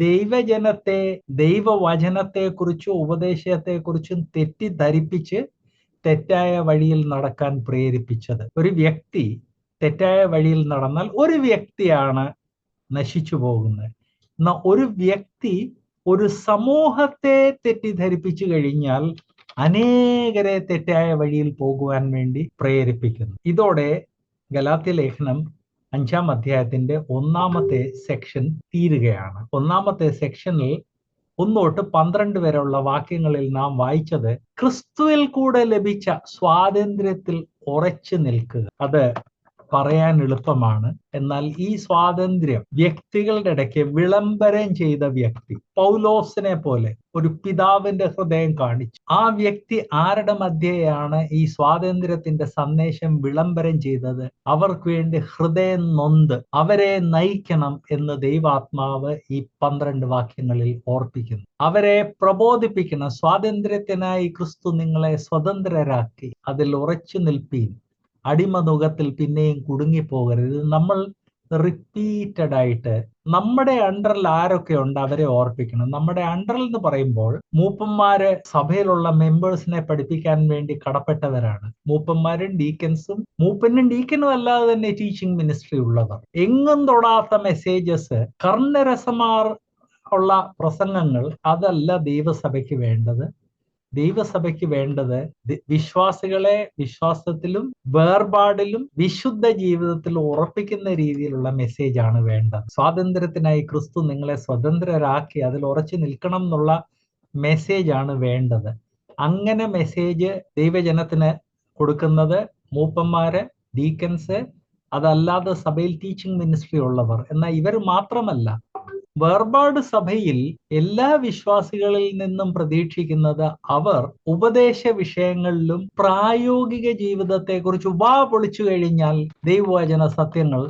ദൈവജനത്തെ ദൈവവചനത്തെക്കുറിച്ചും ഉപദേശത്തെക്കുറിച്ചും തെറ്റിദ്ധരിപ്പിച്ച് തെറ്റായ വഴിയിൽ നടക്കാൻ പ്രേരിപ്പിച്ചത്. ഒരു വ്യക്തി തെറ്റായ വഴിയിൽ നടന്നാൽ ഒരു വ്യക്തിയാണ് നശിച്ചു പോകുന്നത്. എന്നാൽ ഒരു വ്യക്തി ഒരു സമൂഹത്തെ തെറ്റിദ്ധരിപ്പിച്ചു കഴിഞ്ഞാൽ അനേകരെ തെറ്റായ വഴിയിൽ പോകുവാൻ വേണ്ടി പ്രേരിപ്പിക്കുന്നു. ഇതോടെ ഗലാത്യ ലേഖനം 5-ാം അധ്യായത്തിന്റെ 1-ാമത്തെ സെക്ഷൻ തീരുകയാണ്. 1-ാമത്തെ സെക്ഷനിൽ 1-12 വരെയുള്ള വാക്യങ്ങളിൽ നാം വായിച്ചത് ക്രിസ്തുവിൽ കൂടെ ലഭിച്ച സ്വാതന്ത്ര്യത്തിൽ ഉറച്ചു നിൽക്കുക. അത് പറയാൻ എളുപ്പമാണ്. എന്നാൽ ഈ സ്വാതന്ത്ര്യം വ്യക്തികളുടെ ഇടയ്ക്ക് വിളംബരം ചെയ്ത വ്യക്തി പൗലോസിനെ പോലെ ഒരു പിതാവിന്റെ ഹൃദയം കാണിച്ചു. ആ വ്യക്തി ആരുടെ മധ്യയാണ് ഈ സ്വാതന്ത്ര്യത്തിന്റെ സന്ദേശം വിളംബരം ചെയ്തത്? അവർക്ക് വേണ്ടി ഹൃദയം നൊന്ത് അവരെ നയിക്കണം എന്ന് ദൈവാത്മാവ് ഈ 12 വാക്യങ്ങളിൽ ഓർപ്പിക്കുന്നു. അവരെ പ്രബോധിപ്പിക്കണം. സ്വാതന്ത്ര്യത്തിനായി ക്രിസ്തു നിങ്ങളെ സ്വതന്ത്രരാക്കി, അതിൽ ഉറച്ചു നിൽപ്പീൻ, അടിമനുഖത്തിൽ പിന്നെയും കുടുങ്ങിപ്പോകരുത്. നമ്മൾ റിപ്പീറ്റഡ് ആയിട്ട് നമ്മുടെ അണ്ടറിൽ ആരൊക്കെ ഉണ്ട് അവരെ ഓർപ്പിക്കണം. നമ്മുടെ അണ്ടറിൽ എന്ന് പറയുമ്പോൾ മൂപ്പന്മാര് സഭയിലുള്ള മെമ്പേഴ്സിനെ പഠിപ്പിക്കാൻ വേണ്ടി കടപ്പെട്ടവരാണ്. മൂപ്പന്മാരും ഡീക്കൻസും, മൂപ്പനും ഡീക്കനും അല്ലാതെ തന്നെ ടീച്ചിങ് മിനിസ്ട്രി ഉള്ളവർ. എങ്ങും തൊടാത്ത മെസ്സേജസ്, കർണരസമാർ ഉള്ള പ്രസംഗങ്ങൾ, അതല്ല ദൈവസഭയ്ക്ക് വേണ്ടത്. ദൈവസഭയ്ക്ക് വേണ്ടത് വിശ്വാസികളെ വിശ്വാസത്തിലും വേർപാടിലും വിശുദ്ധ ജീവിതത്തിലും ഉറപ്പിക്കുന്ന രീതിയിലുള്ള മെസ്സേജ് ആണ് വേണ്ടത്. സ്വാതന്ത്ര്യത്തിനായി ക്രിസ്തു നിങ്ങളെ സ്വതന്ത്രരാക്കി അതിൽ ഉറച്ചു നിൽക്കണം എന്നുള്ള മെസ്സേജ് ആണ് വേണ്ടത്. അങ്ങനെ മെസ്സേജ് ദൈവജനത്തിന് കൊടുക്കുന്നത് മൂപ്പന്മാര്, ഡീക്കൻസ്, അതല്ലാതെ സഭയിൽ ടീച്ചിങ് മിനിസ്ട്രി ഉള്ളവർ. എന്നാൽ ഇവർ മാത്രമല്ല, വേർപാട് സഭയിൽ എല്ലാ വിശ്വാസികളിൽ നിന്നും പ്രതീക്ഷിക്കുന്നത് അവർ ഉപദേശ വിഷയങ്ങളിലും പ്രായോഗിക ജീവിതത്തെക്കുറിച്ച് വാ പൊളിച്ചു കഴിഞ്ഞാൽ ദൈവവചന സത്യങ്ങൾ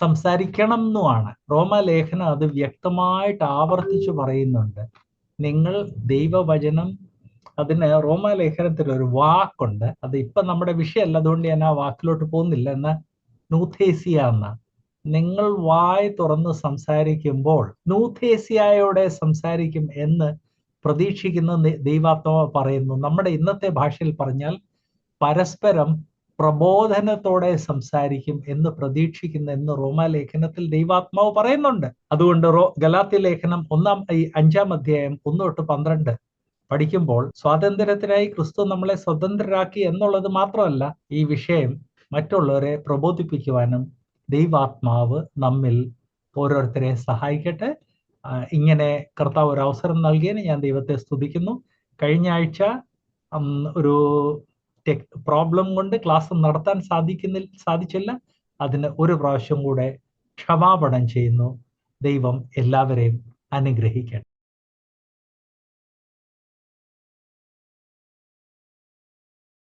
സംസാരിക്കണം എന്നുമാണ്. റോമാലേഖനം അത് വ്യക്തമായിട്ട് ആവർത്തിച്ചു പറയുന്നുണ്ട്. നിങ്ങൾ ദൈവവചനം, അതിന് റോമാലേഖനത്തിൽ ഒരു വാക്കുണ്ട്. അത് ഇപ്പൊ നമ്മുടെ വിഷയമല്ല, അതുകൊണ്ട് ഞാൻ ആ വാക്കിലോട്ട് പോകുന്നില്ല. എന്നാൽ നൂഥേസിയ എന്ന, നിങ്ങൾ വായ് തുറന്ന് സംസാരിക്കുമ്പോൾ നൂഥേസിയായോടെ സംസാരിക്കും എന്ന് പ്രതീക്ഷിക്കുന്ന ദൈവാത്മാവ് പറയുന്നു. നമ്മുടെ ഇന്നത്തെ ഭാഷയിൽ പറഞ്ഞാൽ പരസ്പരം പ്രബോധനത്തോടെ സംസാരിക്കും എന്ന് പ്രതീക്ഷിക്കുന്ന എന്ന് റോമാലേഖനത്തിൽ ദൈവാത്മാവ് പറയുന്നുണ്ട്. അതുകൊണ്ട് ഗലാത്യ ലേഖനം 5-ാം അധ്യായം 1-12 പഠിക്കുമ്പോൾ സ്വാതന്ത്ര്യത്തിനായി ക്രിസ്തു നമ്മളെ സ്വതന്ത്രരാക്കി എന്നുള്ളത് മാത്രമല്ല, ഈ വിഷയം മറ്റുള്ളവരെ പ്രബോധിപ്പിക്കുവാനും ദൈവാത്മാവ് നമ്മിൽ ഓരോരുത്തരെ സഹായിക്കട്ടെ. ഇങ്ങനെ കർത്താവ് ഒരു അവസരം നൽകിയതിന് ഞാൻ ദൈവത്തെ സ്തുതിക്കുന്നു. കഴിഞ്ഞ ആഴ്ച ഒരു പ്രോബ്ലം കൊണ്ട് ക്ലാസ് നടത്താൻ സാധിച്ചില്ല. അതിന് ഒരു പ്രാവശ്യം കൂടെ ക്ഷമാപണം ചെയ്യുന്നു. ദൈവം എല്ലാവരെയും അനുഗ്രഹിക്കട്ടെ.